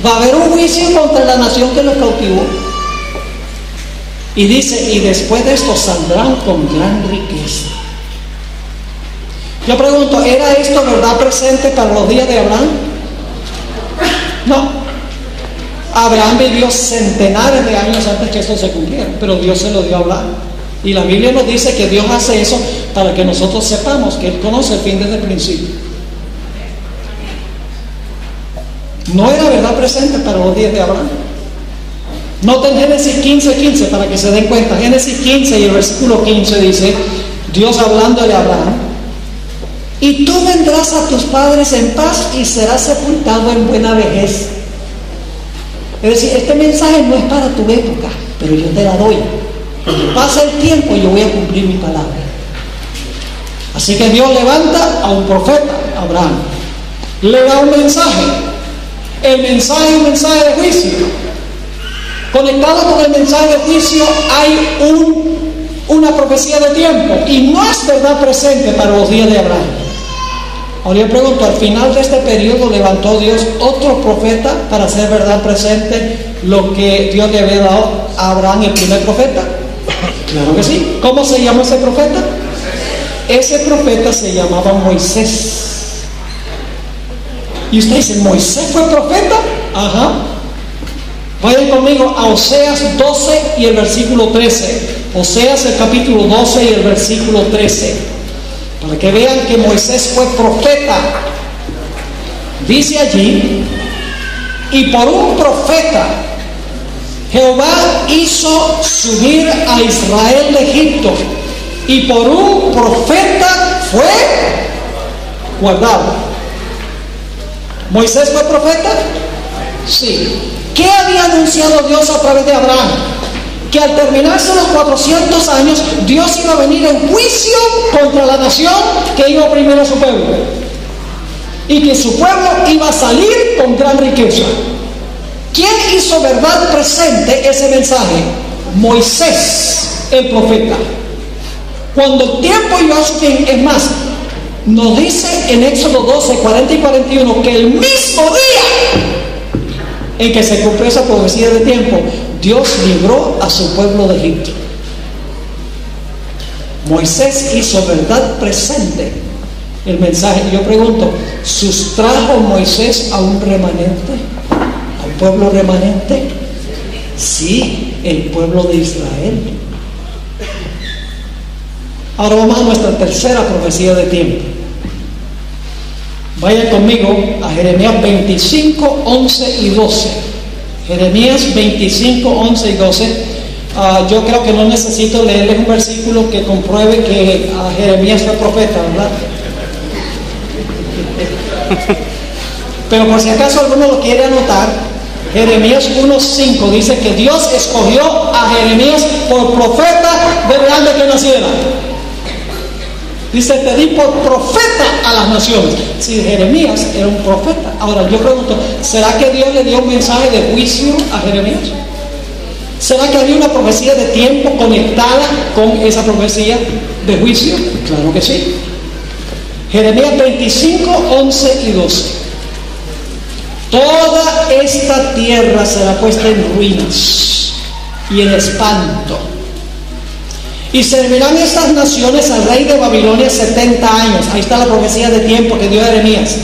C: Va a haber un juicio contra la nación que los cautivó. Y dice, y después de esto saldrán con gran riqueza. Yo pregunto, ¿era esto verdad presente para los días de Abraham? No. Abraham vivió centenares de años antes que esto se cumpliera, pero Dios se lo dio a Abraham. Y la Biblia nos dice que Dios hace eso para que nosotros sepamos que Él conoce el fin desde el principio. No era verdad presente para los días de Abraham. Noten Génesis 15:15 para que se den cuenta. Génesis 15 y el versículo 15 dice, Dios hablándole a Abraham: y tú vendrás a tus padres en paz y serás sepultado en buena vejez. Es decir, este mensaje no es para tu época, pero yo te la doy. Cuando pasa el tiempo, yo voy a cumplir mi palabra. Así que Dios levanta a un profeta, Abraham. Le da un mensaje. El mensaje es un mensaje de juicio. Conectado con el mensaje de juicio hay una profecía de tiempo. Y no es verdad presente para los días de Abraham. Ahora yo pregunto, al final de este periodo levantó Dios otro profeta para hacer verdad presente lo que Dios le había dado a Abraham, el primer profeta. Claro que sí. ¿Cómo se llama ese profeta? Ese profeta se llamaba Moisés. Y usted dice, ¿Moisés fue profeta? Ajá. Vayan conmigo a Oseas 12 y el versículo 13. Oseas el capítulo 12 y el versículo 13. Para que vean que Moisés fue profeta. Dice allí: y por un profeta Jehová hizo subir a Israel de Egipto, y por un profeta fue guardado. ¿Moisés fue profeta? Sí. ¿Qué había anunciado Dios a través de Abraham? Que al terminarse los 400 años, Dios iba a venir en juicio contra la nación que iba a oprimir a su pueblo. Y que su pueblo iba a salir con gran riqueza. ¿Quién hizo verdad presente ese mensaje? Moisés, el profeta. Cuando el tiempo llegó a su fin, es más, nos dice en Éxodo 12, 40 y 41 que el mismo día en que se cumplió esa profecía de tiempo, Dios libró a su pueblo de Egipto. Moisés hizo verdad presente el mensaje. Yo pregunto, ¿sustrajo Moisés a un remanente? ¿A un pueblo remanente? Sí, el pueblo de Israel. Ahora vamos a nuestra tercera profecía de tiempo. Vayan conmigo a Jeremías 25, 11 y 12. Jeremías 25, 11 y 12. Yo creo que no necesito leerles un versículo que compruebe que Jeremías fue profeta, ¿verdad? Pero por si acaso alguno lo quiere anotar, Jeremías 1:5 dice que Dios escogió a Jeremías por profeta desde antes que naciera. Dice, te di por profeta a las naciones. Si Jeremías era un profeta. Ahora yo pregunto, ¿será que Dios le dio un mensaje de juicio a Jeremías? ¿Será que había una profecía de tiempo conectada con esa profecía de juicio? Claro que sí. Jeremías 25, 11 y 12. Toda esta tierra será puesta en ruinas y en espanto. Y servirán estas naciones al rey de Babilonia 70 años. Ahí está la profecía de tiempo que dio Jeremías.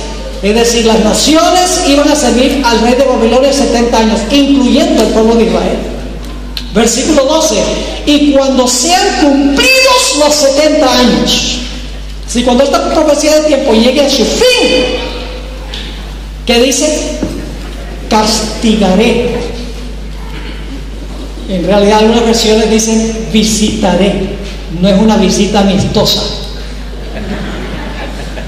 C: Es decir, las naciones iban a servir al rey de Babilonia 70 años, incluyendo el pueblo de Israel. Versículo 12, y cuando sean cumplidos los 70 años, si cuando esta profecía de tiempo llegue a su fin, ¿qué dice? Castigaré. En realidad algunas versiones dicen visitaré. No es una visita amistosa.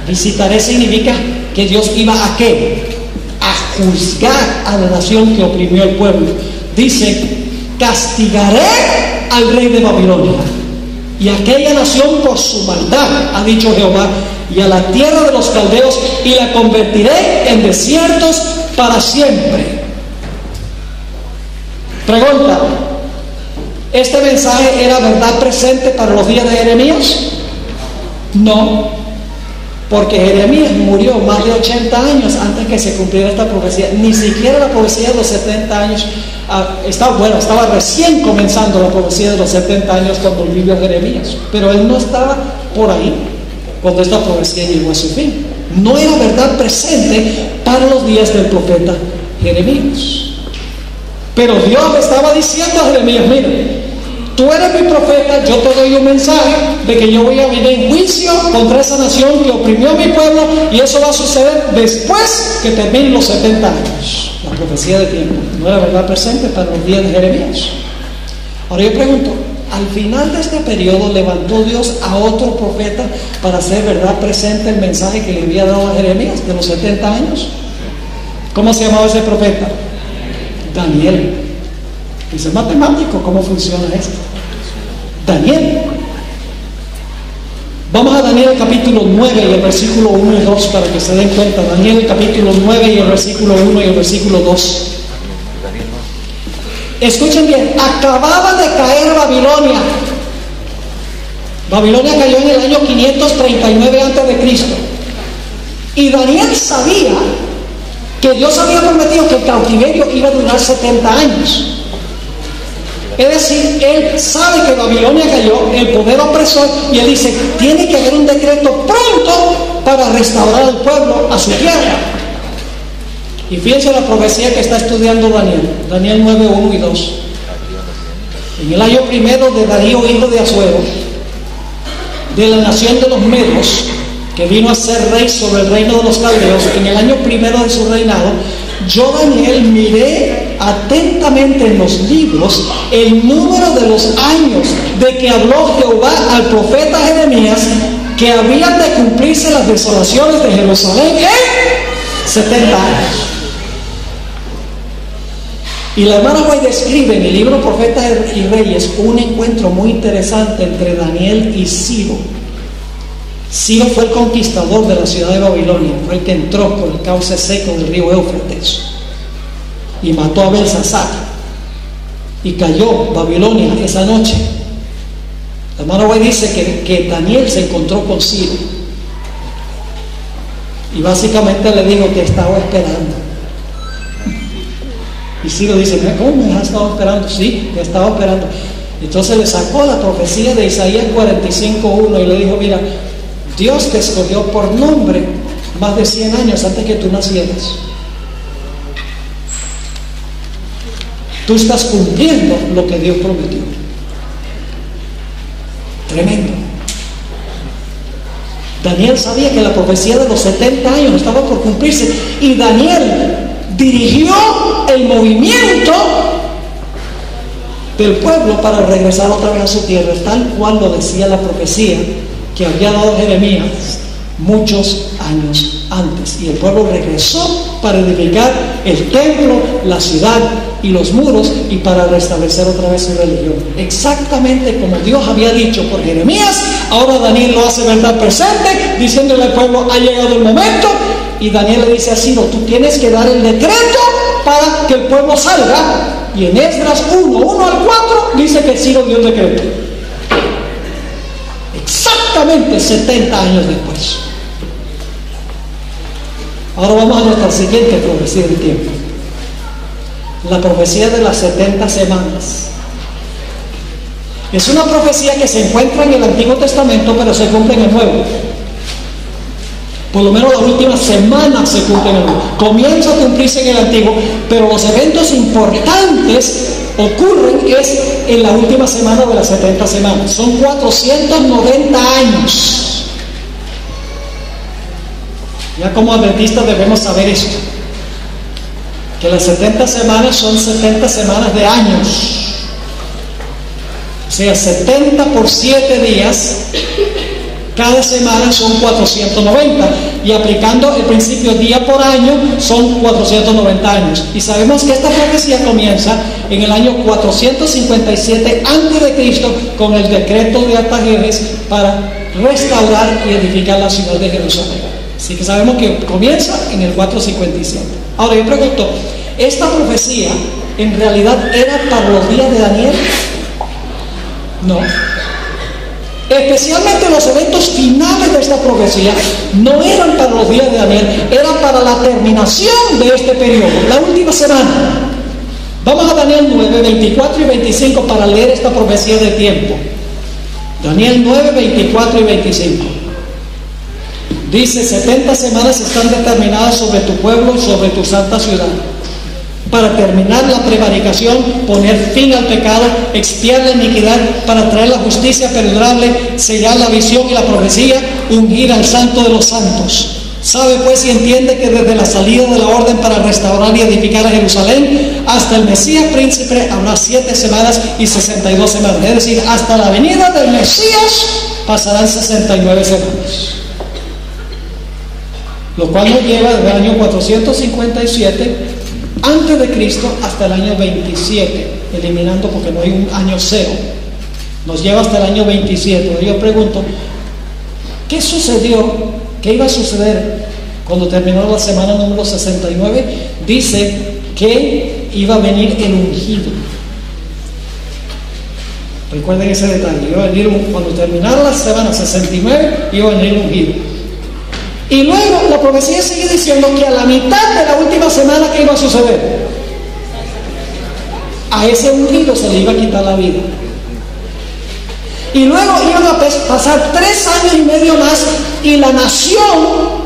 C: Visitaré significa que Dios iba a ¿qué? A juzgar a la nación que oprimió al pueblo. Dice, castigaré al rey de Babilonia y a aquella nación por su maldad, ha dicho Jehová, y a la tierra de los caldeos, y la convertiré en desiertos para siempre. Pregunta, ¿este mensaje era verdad presente para los días de Jeremías? No, porque Jeremías murió más de 80 años antes que se cumpliera esta profecía. Ni siquiera la profecía de los 70 años estaba recién comenzando la profecía de los 70 años cuando vivió Jeremías, pero él no estaba por ahí cuando esta profecía llegó a su fin. No era verdad presente para los días del profeta Jeremías. Pero Dios le estaba diciendo a Jeremías, mira, tú eres mi profeta, yo te doy un mensaje de que yo voy a venir en juicio contra esa nación que oprimió a mi pueblo, y eso va a suceder después que terminen los 70 años. La profecía de tiempo no era verdad presente para los días de Jeremías. Ahora yo pregunto, al final de este periodo levantó Dios a otro profeta para hacer verdad presente el mensaje que le había dado a Jeremías de los 70 años. ¿Cómo se llamaba ese profeta? Daniel. Dice matemático, ¿cómo funciona esto? Daniel. Vamos a Daniel capítulo 9 y el versículo 1 y 2 para que se den cuenta. Daniel capítulo 9 y el versículo 1 y el versículo 2. Escuchen bien, acababa de caer Babilonia. Babilonia cayó en el año 539 a.C. Y Daniel sabía que Dios había prometido que el cautiverio iba a durar 70 años. Es decir, él sabe que Babilonia cayó, el poder opresor, y él dice, tiene que haber un decreto pronto para restaurar al pueblo a su tierra. Y fíjense la profecía que está estudiando Daniel, Daniel 9, 1 y 2. En el año primero de Darío, hijo de Asuero, de la nación de los Medos, que vino a ser rey sobre el reino de los caldeos, en el año primero de su reinado, yo, Daniel, miré atentamente en los libros el número de los años de que habló Jehová al profeta Jeremías, que habían de cumplirse las desolaciones de Jerusalén en 70 años. Y la hermana White describe en el libro Profetas y Reyes un encuentro muy interesante entre Daniel y Ciro. Ciro fue el conquistador de la ciudad de Babilonia, fue el que entró por el cauce seco del río Éufrates y mató a Belsasar, y cayó Babilonia esa noche. La hermana White dice que Daniel se encontró con Ciro y básicamente le dijo que estaba esperando. Y Ciro dice, ¿cómo me has estado esperando? Sí, me estaba esperando. Entonces le sacó la profecía de Isaías 45:1 y le dijo, mira, Dios te escogió por nombre más de 100 años antes que tú nacieras. Tú estás cumpliendo lo que Dios prometió. Tremendo. Daniel sabía que la profecía de los 70 años estaba por cumplirse, y Daniel dirigió el movimiento del pueblo para regresar otra vez a su tierra, tal cual lo decía la profecía que había dado Jeremías muchos años antes. Y el pueblo regresó para edificar el templo, la ciudad y los muros, y para restablecer otra vez su religión. Exactamente como Dios había dicho por Jeremías, ahora Daniel lo hace verdad presente, diciéndole al pueblo, ha llegado el momento. Y Daniel le dice a Ciro, tú tienes que dar el decreto para que el pueblo salga. Y en Esdras 1 al 4 dice que Ciro dio el decreto. Exactamente 70 años después. Ahora vamos a nuestra siguiente profecía del tiempo. La profecía de las 70 semanas. Es una profecía que se encuentra en el Antiguo Testamento, pero se cumple en el Nuevo. Por lo menos la última semana se cumple en el nuevo. Comienza a cumplirse en el antiguo, pero los eventos importantes ocurren es en la última semana de las 70 semanas. Son 490 años. Ya como adventistas debemos saber esto, que las 70 semanas son 70 semanas de años. O sea, 70 por 7 días, cada semana son 490. Y aplicando el principio día por año, son 490 años. Y sabemos que esta profecía comienza en el año 457 a.C. con el decreto de Artajerjes para restaurar y edificar la ciudad de Jerusalén. Así que sabemos que comienza en el 457. Ahora yo pregunto, ¿esta profecía en realidad era para los días de Daniel? No. Especialmente los eventos finales de esta profecía no eran para los días de Daniel, eran para la terminación de este periodo, la última semana. Vamos a Daniel 9, 24 y 25 para leer esta profecía de tiempo. Daniel 9, 24 y 25. Dice: 70 semanas están determinadas sobre tu pueblo y sobre tu santa ciudad, para terminar la prevaricación, poner fin al pecado, expiar la iniquidad, para traer la justicia perdurable, sellar la visión y la profecía, ungir al santo de los santos. Sabe pues y entiende que desde la salida de la orden para restaurar y edificar a Jerusalén hasta el Mesías príncipe habrá 7 semanas y 62 semanas. Es decir, hasta la venida del Mesías pasarán 69 semanas. Lo cual nos lleva desde el año 457 antes de Cristo hasta el año 27, eliminando porque no hay un año cero. Nos lleva hasta el año 27. Yo pregunto, ¿qué sucedió? ¿Qué iba a suceder cuando terminó la semana número 69? Dice que iba a venir el ungido. Recuerden ese detalle. Iba a venir, cuando terminara la semana 69, iba a venir el ungido. Y luego la profecía sigue diciendo que a la mitad de la última semana, ¿qué iba a suceder? A ese ungido se le iba a quitar la vida. Y luego iban a pasar 3 años y medio más, y la nación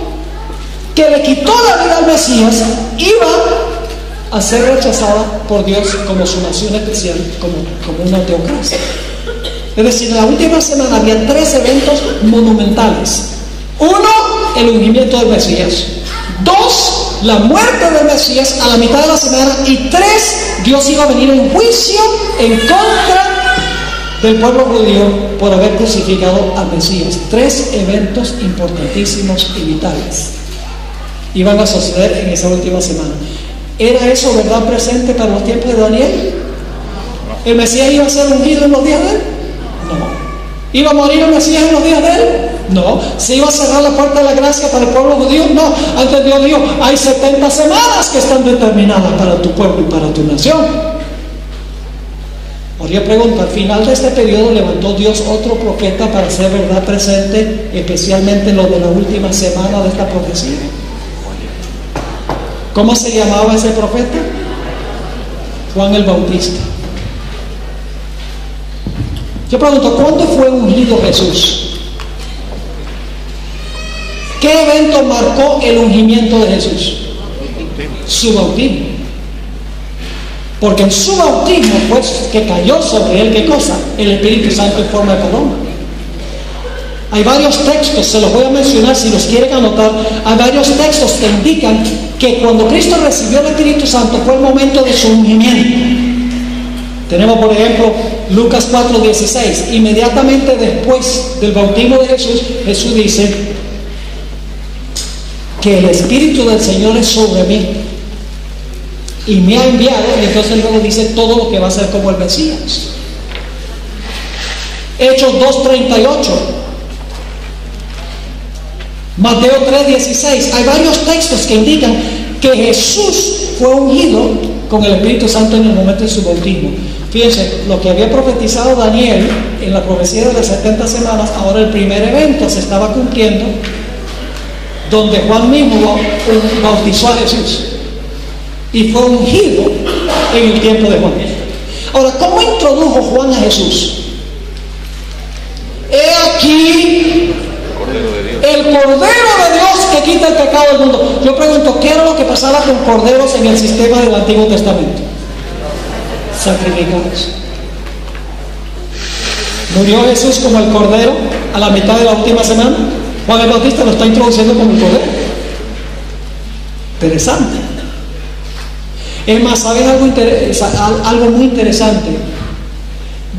C: que le quitó la vida al Mesías iba a ser rechazada por Dios como su nación especial, como una teocracia. Es decir, en la última semana había 3 eventos monumentales. 1, el ungimiento del Mesías. 2, la muerte del Mesías a la mitad de la semana. Y 3, Dios iba a venir en juicio en contra del pueblo judío por haber crucificado al Mesías. 3 eventos importantísimos y vitales iban a suceder en esa última semana. ¿Era eso verdad presente para los tiempos de Daniel? ¿El Mesías iba a ser ungido en los días de él? No. ¿Iba a morir el Mesías en los días de él? No. ¿Se iba a cerrar la puerta de la gracia para el pueblo judío? No. Antes Dios dijo, hay 70 semanas que están determinadas para tu pueblo y para tu nación. Ahora yo pregunto, al final de este periodo levantó Dios otro profeta para hacer verdad presente, especialmente en lo de la última semana de esta profecía. ¿Cómo se llamaba ese profeta? Juan el Bautista. Yo pregunto, ¿cuándo fue ungido Jesús? ¿Qué evento marcó el ungimiento de Jesús? Su bautismo. Porque en su bautismo fue que cayó sobre él, ¿qué cosa? El Espíritu Santo en forma de paloma. Hay varios textos, se los voy a mencionar si los quieren anotar. Hay varios textos que indican que cuando Cristo recibió el Espíritu Santo fue el momento de su ungimiento. Tenemos, por ejemplo, Lucas 4:16. Inmediatamente después del bautismo de Jesús, Jesús dice que el Espíritu del Señor es sobre mí y me ha enviado, y entonces luego dice todo lo que va a ser como el Mesías. Hechos 2:38, Mateo 3:16. Hay varios textos que indican que Jesús fue ungido con el Espíritu Santo en el momento de su bautismo. Fíjense, lo que había profetizado Daniel en la profecía de las 70 semanas, ahora el primer evento se estaba cumpliendo, donde Juan mismo bautizó a Jesús y fue ungido en el tiempo de Juan. Ahora, ¿cómo introdujo Juan a Jesús? He aquí el Cordero de Dios que quita el pecado del mundo. Yo pregunto, ¿qué era lo que pasaba con corderos en el sistema del Antiguo Testamento? Sacrificados. ¿Murió Jesús como el cordero a la mitad de la última semana? Juan el Bautista lo está introduciendo como el cordero. Interesante. Es más, ¿saben algo muy interesante?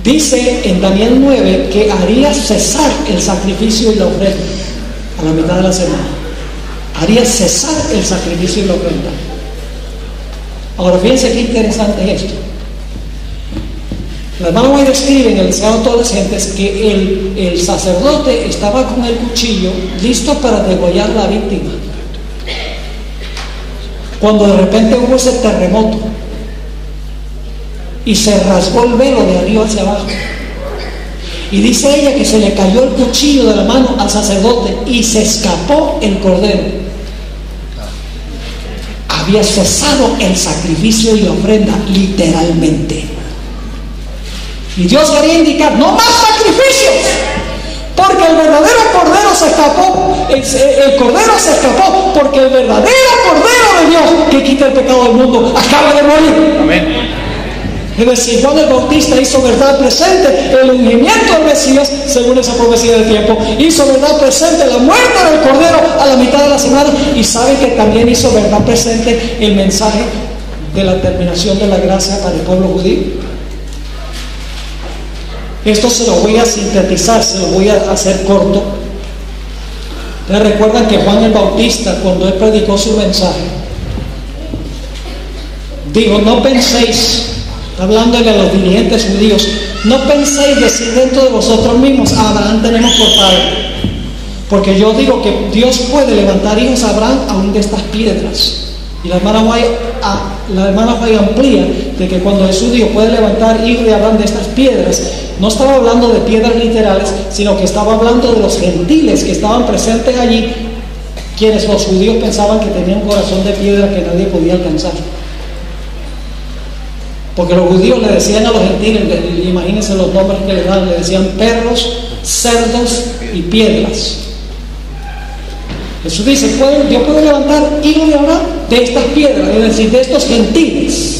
C: Dice en Daniel 9 que haría cesar el sacrificio y la ofrenda a la mitad de la semana. Haría cesar el sacrificio y la ofrenda. Ahora fíjense qué interesante es esto. La hermana White describe en el Deseado de todas las gentes que el sacerdote estaba con el cuchillo listo para degollar la víctima, cuando de repente hubo ese terremoto y se rasgó el velo de arriba hacia abajo, y dice ella que se le cayó el cuchillo de la mano al sacerdote y se escapó el cordero. Había cesado el sacrificio y la ofrenda, literalmente. Y Dios quería indicar, no más sacrificios, porque el verdadero cordero se escapó. El cordero se escapó porque el verdadero cordero de Dios que quita el pecado del mundo acaba de morir. Amén. Es decir, Juan el Bautista hizo verdad presente el ungimiento del Mesías, según esa profecía del tiempo. Hizo verdad presente la muerte del cordero a la mitad de la semana. Y sabe que también hizo verdad presente el mensaje de la terminación de la gracia para el pueblo judío. Esto se lo voy a sintetizar, se lo voy a hacer corto. ¿Ustedes recuerdan que Juan el Bautista, cuando él predicó su mensaje, dijo, no penséis, hablándole a los dirigentes judíos, no penséis decir dentro de vosotros mismos, a Abraham tenemos por padre? Porque yo digo que Dios puede levantar hijos a Abraham aún de estas piedras. Y la hermana White amplía de que cuando Jesús dijo puede levantar hijos de Abraham de estas piedras, no estaba hablando de piedras literales, sino que estaba hablando de los gentiles que estaban presentes allí, quienes los judíos pensaban que tenían un corazón de piedra que nadie podía alcanzar. Porque los judíos le decían a los gentiles, imagínense los nombres que le dan, le decían perros, cerdos y piedras. Jesús dice, Dios puede levantar hijos de Abraham de estas piedras, es decir, de estos gentiles.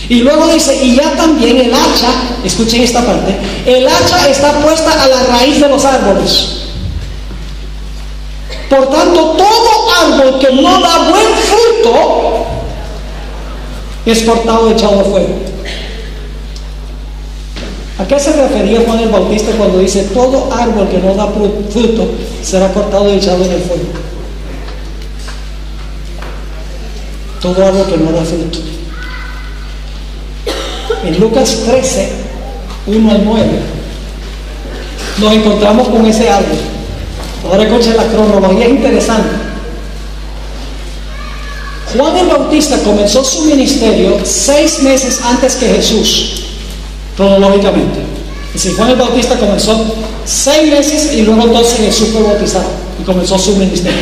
C: Y luego dice, y ya también el hacha, escuchen esta parte, el hacha está puesta a la raíz de los árboles. Por tanto, todo árbol que no da buen fruto es cortado y echado al fuego. ¿A qué se refería Juan el Bautista cuando dice todo árbol que no da fruto será cortado y echado en el fuego? Todo árbol que no da fruto. En Lucas 13, 1 al 9, nos encontramos con ese árbol. Ahora escuchen la cronología, es interesante. Juan el Bautista comenzó su ministerio 6 meses antes que Jesús, cronológicamente. Es decir, Juan el Bautista comenzó 6 meses y luego entonces Jesús fue bautizado y comenzó su ministerio.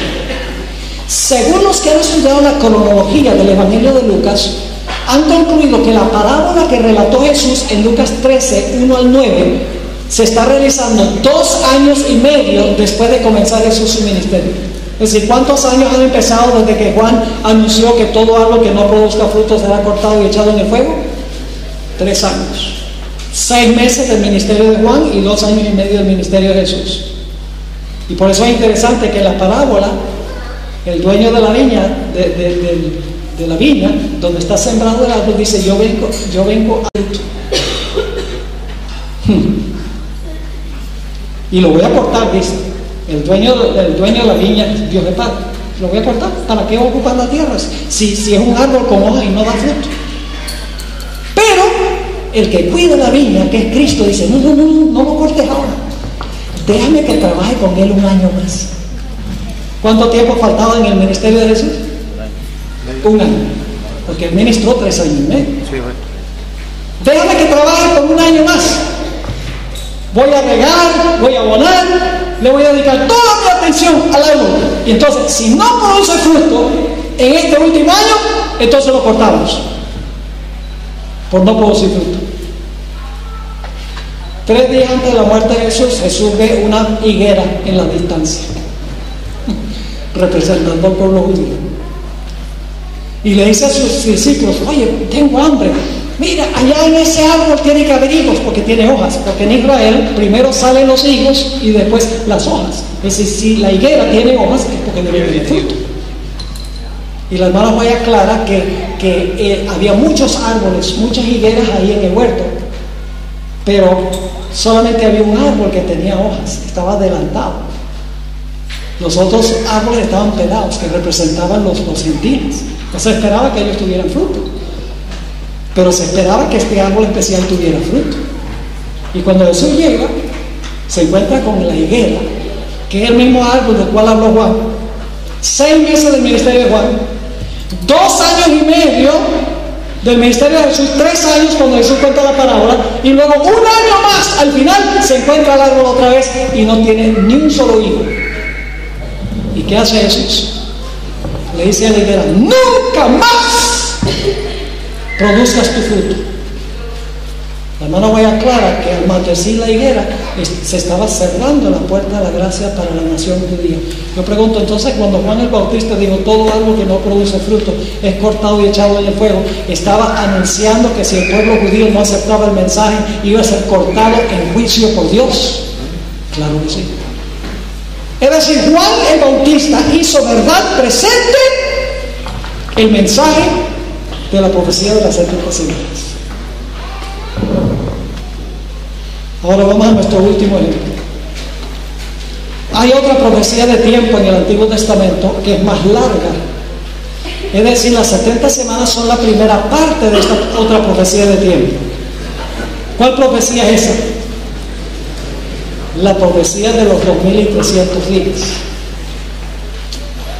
C: Según los que han estudiado la cronología del Evangelio de Lucas, han concluido que la parábola que relató Jesús en Lucas 13, 1 al 9, se está realizando 2 años y medio después de comenzar Jesús su ministerio. Es decir, ¿cuántos años han empezado desde que Juan anunció que todo árbol que no produzca fruto será cortado y echado en el fuego? 3 años. 6 meses del ministerio de Juan y 2 años y medio del ministerio de Jesús. Y por eso es interesante que la parábola, el dueño de la viña, de la viña, donde está sembrado el árbol, dice, yo vengo a fruto. Y lo voy a cortar, dice. El dueño de la viña, Dios de Padre, lo voy a cortar. ¿Para qué ocupar la tierra? Si es un árbol con hoja y no da fruto. Pero el que cuida la viña, que es Cristo, dice, no lo cortes ahora. Déjame que trabaje con él 1 año más. ¿Cuánto tiempo faltaba en el ministerio de Jesús? 1 año. Porque él ministró 3 años y medio. Déjame que trabaje por 1 año más. Voy a regar, voy a abonar, le voy a dedicar toda mi atención al árbol. Y entonces, si no produce fruto en este último año, entonces lo cortamos. Por no producir fruto. 3 días antes de la muerte de Jesús, Jesús ve una higuera en la distancia. representando al pueblo judío. Y le dice a sus discípulos: oye, tengo hambre. Mira, allá en ese árbol tiene que haber higos, porque tiene hojas. Porque en Israel primero salen los higos y después las hojas. Es decir, si la higuera tiene hojas, es porque debe tener fruto. Y la hermana Joya aclara que había muchos árboles, muchas higueras ahí en el huerto, pero solamente había un árbol que tenía hojas, estaba adelantado. Los otros árboles estaban pelados, que representaban los gentiles. No se esperaba que ellos tuvieran fruto, pero se esperaba que este árbol especial tuviera fruto. Y cuando Jesús llega, se encuentra con la higuera, que es el mismo árbol del cual habló Juan. 6 meses del ministerio de Juan, 2 años y medio del ministerio de Jesús, 3 años cuando Jesús cuenta la parábola, y luego 1 año más, al final se encuentra el árbol otra vez y no tiene ni un solo higo. ¿Y qué hace Jesús? Le dice a la higuera: nunca más produzcas tu fruto. La hermana voy a aclarar que al maldecir la higuera se estaba cerrando la puerta de la gracia para la nación judía. Yo pregunto entonces, cuando Juan el Bautista dijo todo árbol que no produce fruto es cortado y echado en el fuego, ¿estaba anunciando que si el pueblo judío no aceptaba el mensaje iba a ser cortado en juicio por Dios? Claro que sí. Es decir, Juan el Bautista hizo verdad presente el mensaje de la profecía de las 70 semanas. Ahora vamos a nuestro último ejemplo. Hay otra profecía de tiempo en el Antiguo Testamento que es más larga. Es decir, las 70 semanas son la primera parte de esta otra profecía de tiempo. ¿Cuál profecía es esa? La profecía de los 2300 días.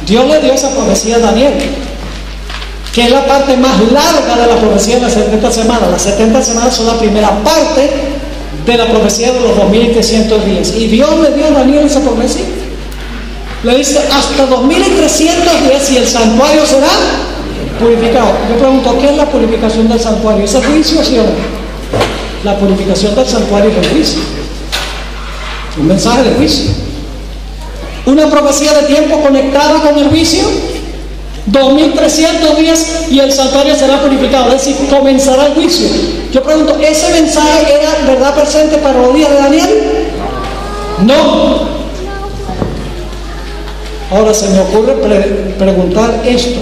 C: Dios le dio esa profecía a Daniel, que es la parte más larga de la profecía de las 70 semanas. Las 70 semanas son la primera parte de la profecía de los 2300 días. Y Dios le dio a Daniel esa profecía. Le dice: hasta 2300 días y el santuario será purificado. Yo pregunto, ¿qué es la purificación del santuario? ¿Es el juicio, sí o no? La purificación del santuario es el juicio. Un mensaje de juicio. Una profecía de tiempo conectada con el juicio. 2300 días y el santuario será purificado, es decir, comenzará el juicio. Yo pregunto, ¿ese mensaje era verdad presente para los días de Daniel? No. Ahora se me ocurre preguntar esto.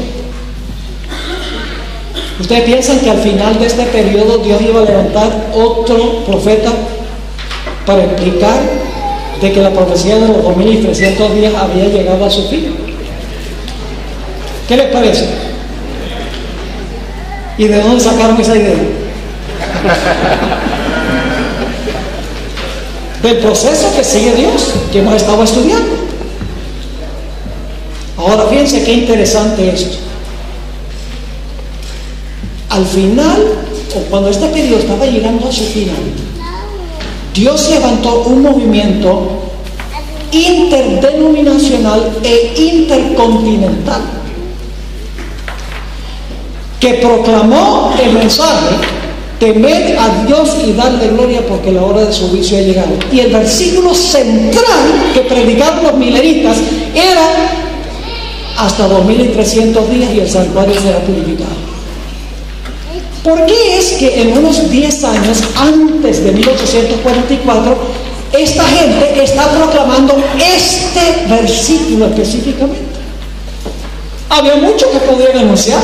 C: ¿Ustedes piensan que al final de este periodo Dios iba a levantar otro profeta para explicar de que la profecía de los 2300 días había llegado a su fin? ¿Qué les parece? ¿Y de dónde sacaron esa idea? Del proceso que sigue Dios, que hemos estado estudiando. Ahora fíjense qué interesante esto. Al final, o cuando este periodo estaba llegando a su final, Dios levantó un movimiento interdenominacional e intercontinental que proclamó el mensaje: temed a Dios y darle gloria porque la hora de su juicio ha llegado. Y el versículo central que predicaron los mileritas era: hasta 2300 días y el santuario será purificado. ¿Por qué es que en unos 10 años antes de 1844 esta gente está proclamando este versículo específicamente? Había mucho que podían anunciar,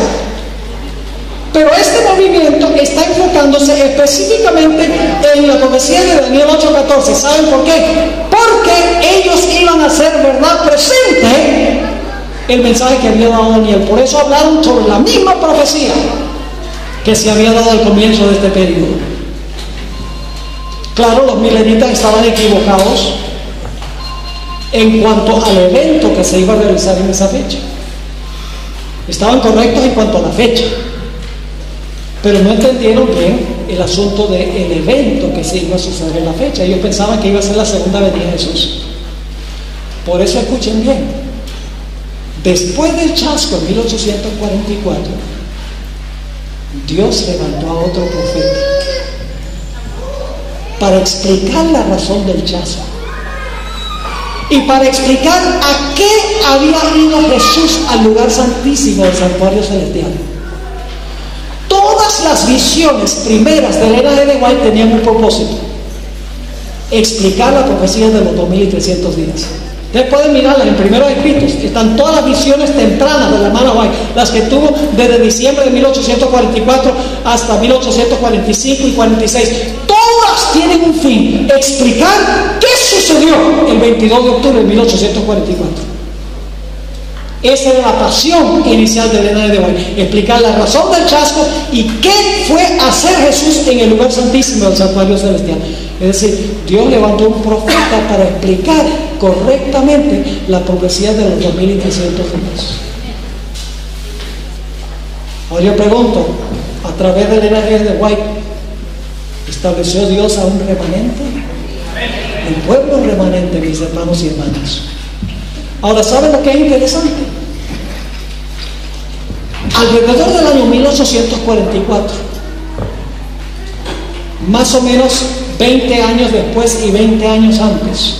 C: pero este movimiento está enfocándose específicamente en la profecía de Daniel 8:14. ¿Saben por qué? Porque ellos iban a hacer verdad presente el mensaje que había dado Daniel. Por eso hablaron sobre la misma profecía que se había dado al comienzo de este periodo. Claro, los milenitas estaban equivocados en cuanto al evento que se iba a realizar en esa fecha. Estaban correctos en cuanto a la fecha, pero no entendieron bien el asunto del evento que se iba a suceder en la fecha. Ellos pensaban que iba a ser la segunda venida de Jesús. Por eso escuchen bien: después del chasco en 1844, Dios levantó a otro profeta para explicar la razón del chasco. y para explicar a qué había ido Jesús al lugar santísimo del santuario celestial. Todas las visiones primeras de Elena G. de White tenían un propósito: explicar la profecía de los 2300 días. Ustedes pueden mirarlas en primeros escritos, están todas las visiones tempranas de la hermana White, las que tuvo desde diciembre de 1844 hasta 1845 y 46. Todas tienen un fin: explicar qué sucedió el 22 de octubre de 1844. Esa era la pasión inicial de Elena de White: explicar la razón del chasco y qué fue hacer Jesús en el lugar santísimo del santuario celestial. Es decir, Dios levantó un profeta para explicar correctamente la profecía de los 2300 días. Ahora yo pregunto, a través de Elena de White, ¿estableció Dios a un remanente? El pueblo remanente, mis hermanos y hermanas. Ahora, ¿saben lo que es interesante? Alrededor del año 1844, más o menos 20 años después y 20 años antes,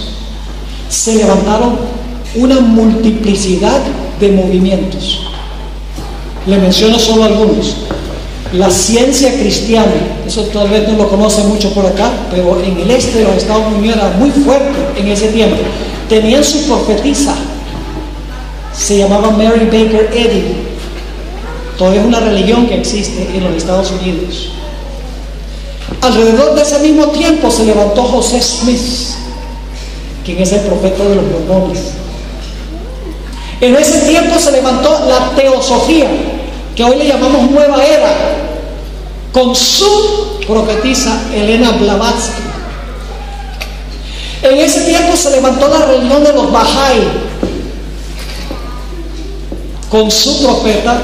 C: se levantaron una multiplicidad de movimientos. Le menciono solo algunos. La ciencia cristiana, eso tal vez no lo conoce mucho por acá, pero en el este de los Estados Unidos era muy fuerte en ese tiempo. Tenían su profetisa, se llamaba Mary Baker Eddy. Todavía es una religión que existe en los Estados Unidos. Alrededor de ese mismo tiempo se levantó José Smith, quien es el profeta de los mormones. En ese tiempo se levantó la teosofía, que hoy le llamamos Nueva Era, con su profetisa Elena Blavatsky. En ese tiempo se levantó la religión de los Bahá'í, con su profeta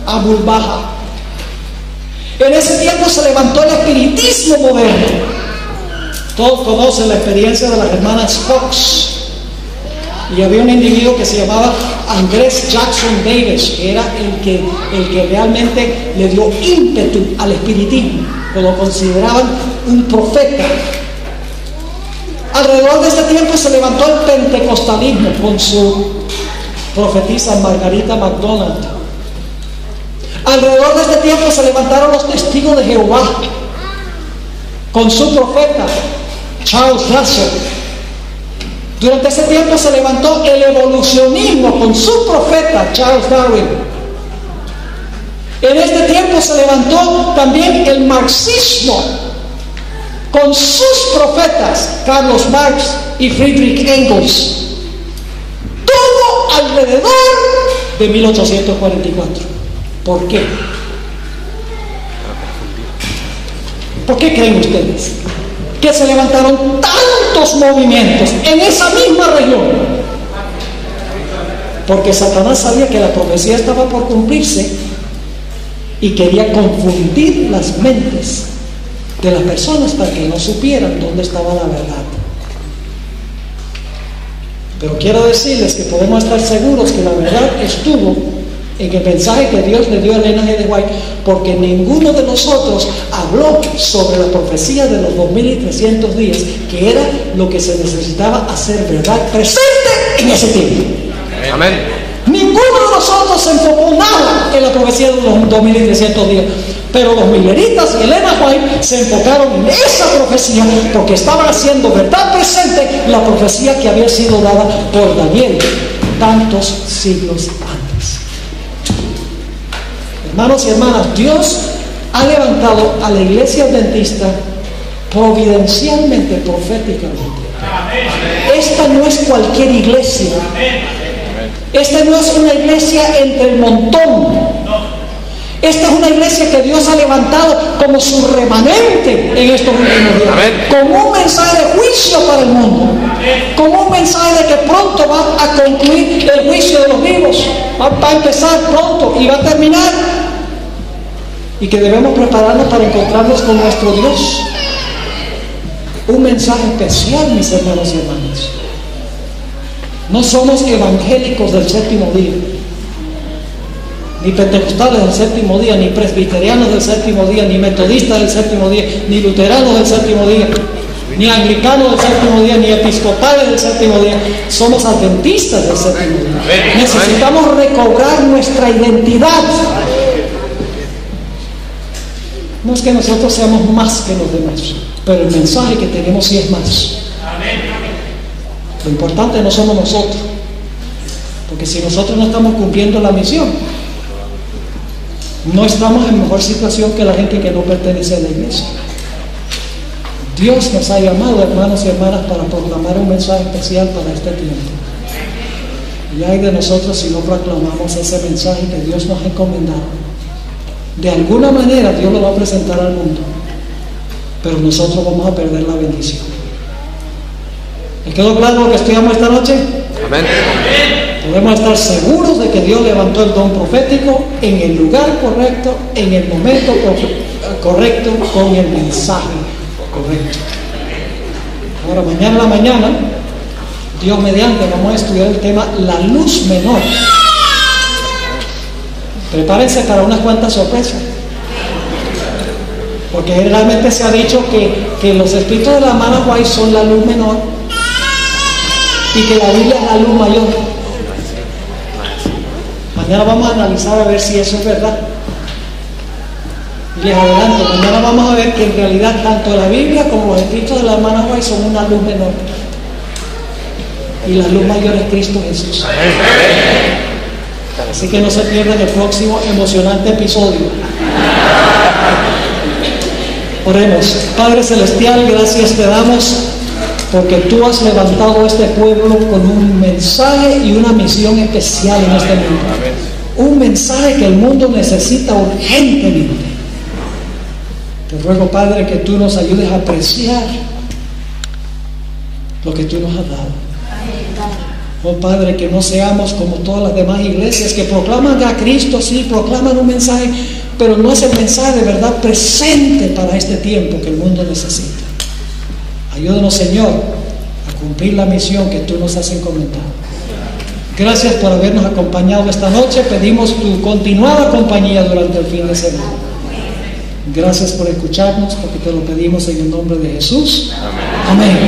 C: Abul Baha. En ese tiempo se levantó el espiritismo moderno. Todos conocen la experiencia de las hermanas Fox. Y había un individuo que se llamaba Andrés Jackson Davis, que era el que realmente le dio ímpetu al espiritismo, que lo consideraban un profeta. Alrededor de este tiempo se levantó el pentecostalismo con su profetisa Margarita MacDonald. Alrededor de este tiempo se levantaron los testigos de Jehová con su profeta Charles Russell. Durante ese tiempo se levantó el evolucionismo con su profeta Charles Darwin. En este tiempo se levantó también el marxismo con sus profetas Carlos Marx y Friedrich Engels. Todo alrededor de 1844. ¿Por qué? ¿Por qué creen ustedes que se levantaron tantos movimientos en esa misma región? Porque Satanás sabía que la profecía estaba por cumplirse y quería confundir las mentes de las personas para que no supieran dónde estaba la verdad. Pero quiero decirles que podemos estar seguros que la verdad estuvo en el mensaje que Dios le dio a Elena G. de White, porque ninguno de nosotros habló sobre la profecía de los 2300 días, que era lo que se necesitaba hacer verdad presente en ese tiempo.
D: Amén.
C: Ninguno de nosotros se enfocó nada en la profecía de los 2300 días, pero los Milleritas y Elena White se enfocaron en esa profecía porque estaban haciendo verdad presente la profecía que había sido dada por Daniel tantos siglos antes. Hermanos y hermanas, Dios ha levantado a la iglesia adventista providencialmente, proféticamente. Esta no es cualquier iglesia. Esta no es una iglesia entre el montón. Esta es una iglesia que Dios ha levantado como su remanente en estos últimos días. Como un mensaje de juicio para el mundo. Como un mensaje de que pronto va a concluir el juicio de los vivos. Va a empezar pronto y va a terminar. Y que debemos prepararnos para encontrarnos con nuestro Dios. Un mensaje especial, mis hermanos y hermanas. No somos evangélicos del séptimo día, ni pentecostales del séptimo día, ni presbiterianos del séptimo día, ni metodistas del séptimo día, ni luteranos del séptimo día. ni anglicanos del séptimo día, ni episcopales del séptimo día. Somos adventistas del séptimo día. Necesitamos recobrar nuestra identidad. No es que nosotros seamos más que los demás, pero el mensaje que tenemos sí es más. Lo importante no somos nosotros, porque si nosotros no estamos cumpliendo la misión, no estamos en mejor situación que la gente que no pertenece a la iglesia. Dios nos ha llamado, hermanos y hermanas, para proclamar un mensaje especial para este tiempo. Y hay de nosotros si no proclamamos ese mensaje que Dios nos ha encomendado. De alguna manera Dios lo va a presentar al mundo, pero nosotros vamos a perder la bendición. ¿Les quedó claro lo que estudiamos esta noche?
D: Amén.
C: Podemos estar seguros de que Dios levantó el don profético en el lugar correcto, en el momento correcto, con el mensaje correcto. Ahora, mañana en la mañana, Dios mediante, vamos a estudiar el tema la luz menor. Prepárense para unas cuantas sorpresas, porque generalmente se ha dicho que los espíritus de la mano guay son la luz menor y que la Biblia es la luz mayor. Mañana vamos a analizar a ver si eso es verdad. Y les adelanto, mañana vamos a ver que en realidad tanto la Biblia como los escritos de la hermana White son una luz menor. Y la luz mayor es Cristo Jesús. Así que no se pierdan el próximo emocionante episodio. Oremos. Padre Celestial, gracias te damos porque tú has levantado a este pueblo con un mensaje y una misión especial en este mundo. Un mensaje que el mundo necesita urgentemente. Te ruego, Padre, que tú nos ayudes a apreciar lo que tú nos has dado. Oh, Padre, que no seamos como todas las demás iglesias que proclaman a Cristo, sí, proclaman un mensaje, pero no es el mensaje de verdad presente para este tiempo que el mundo necesita. Ayúdanos, Señor, a cumplir la misión que tú nos has encomendado. Gracias por habernos acompañado esta noche. Pedimos tu continuada compañía durante el fin de semana. Gracias por escucharnos, porque te lo pedimos en el nombre de Jesús. Amén.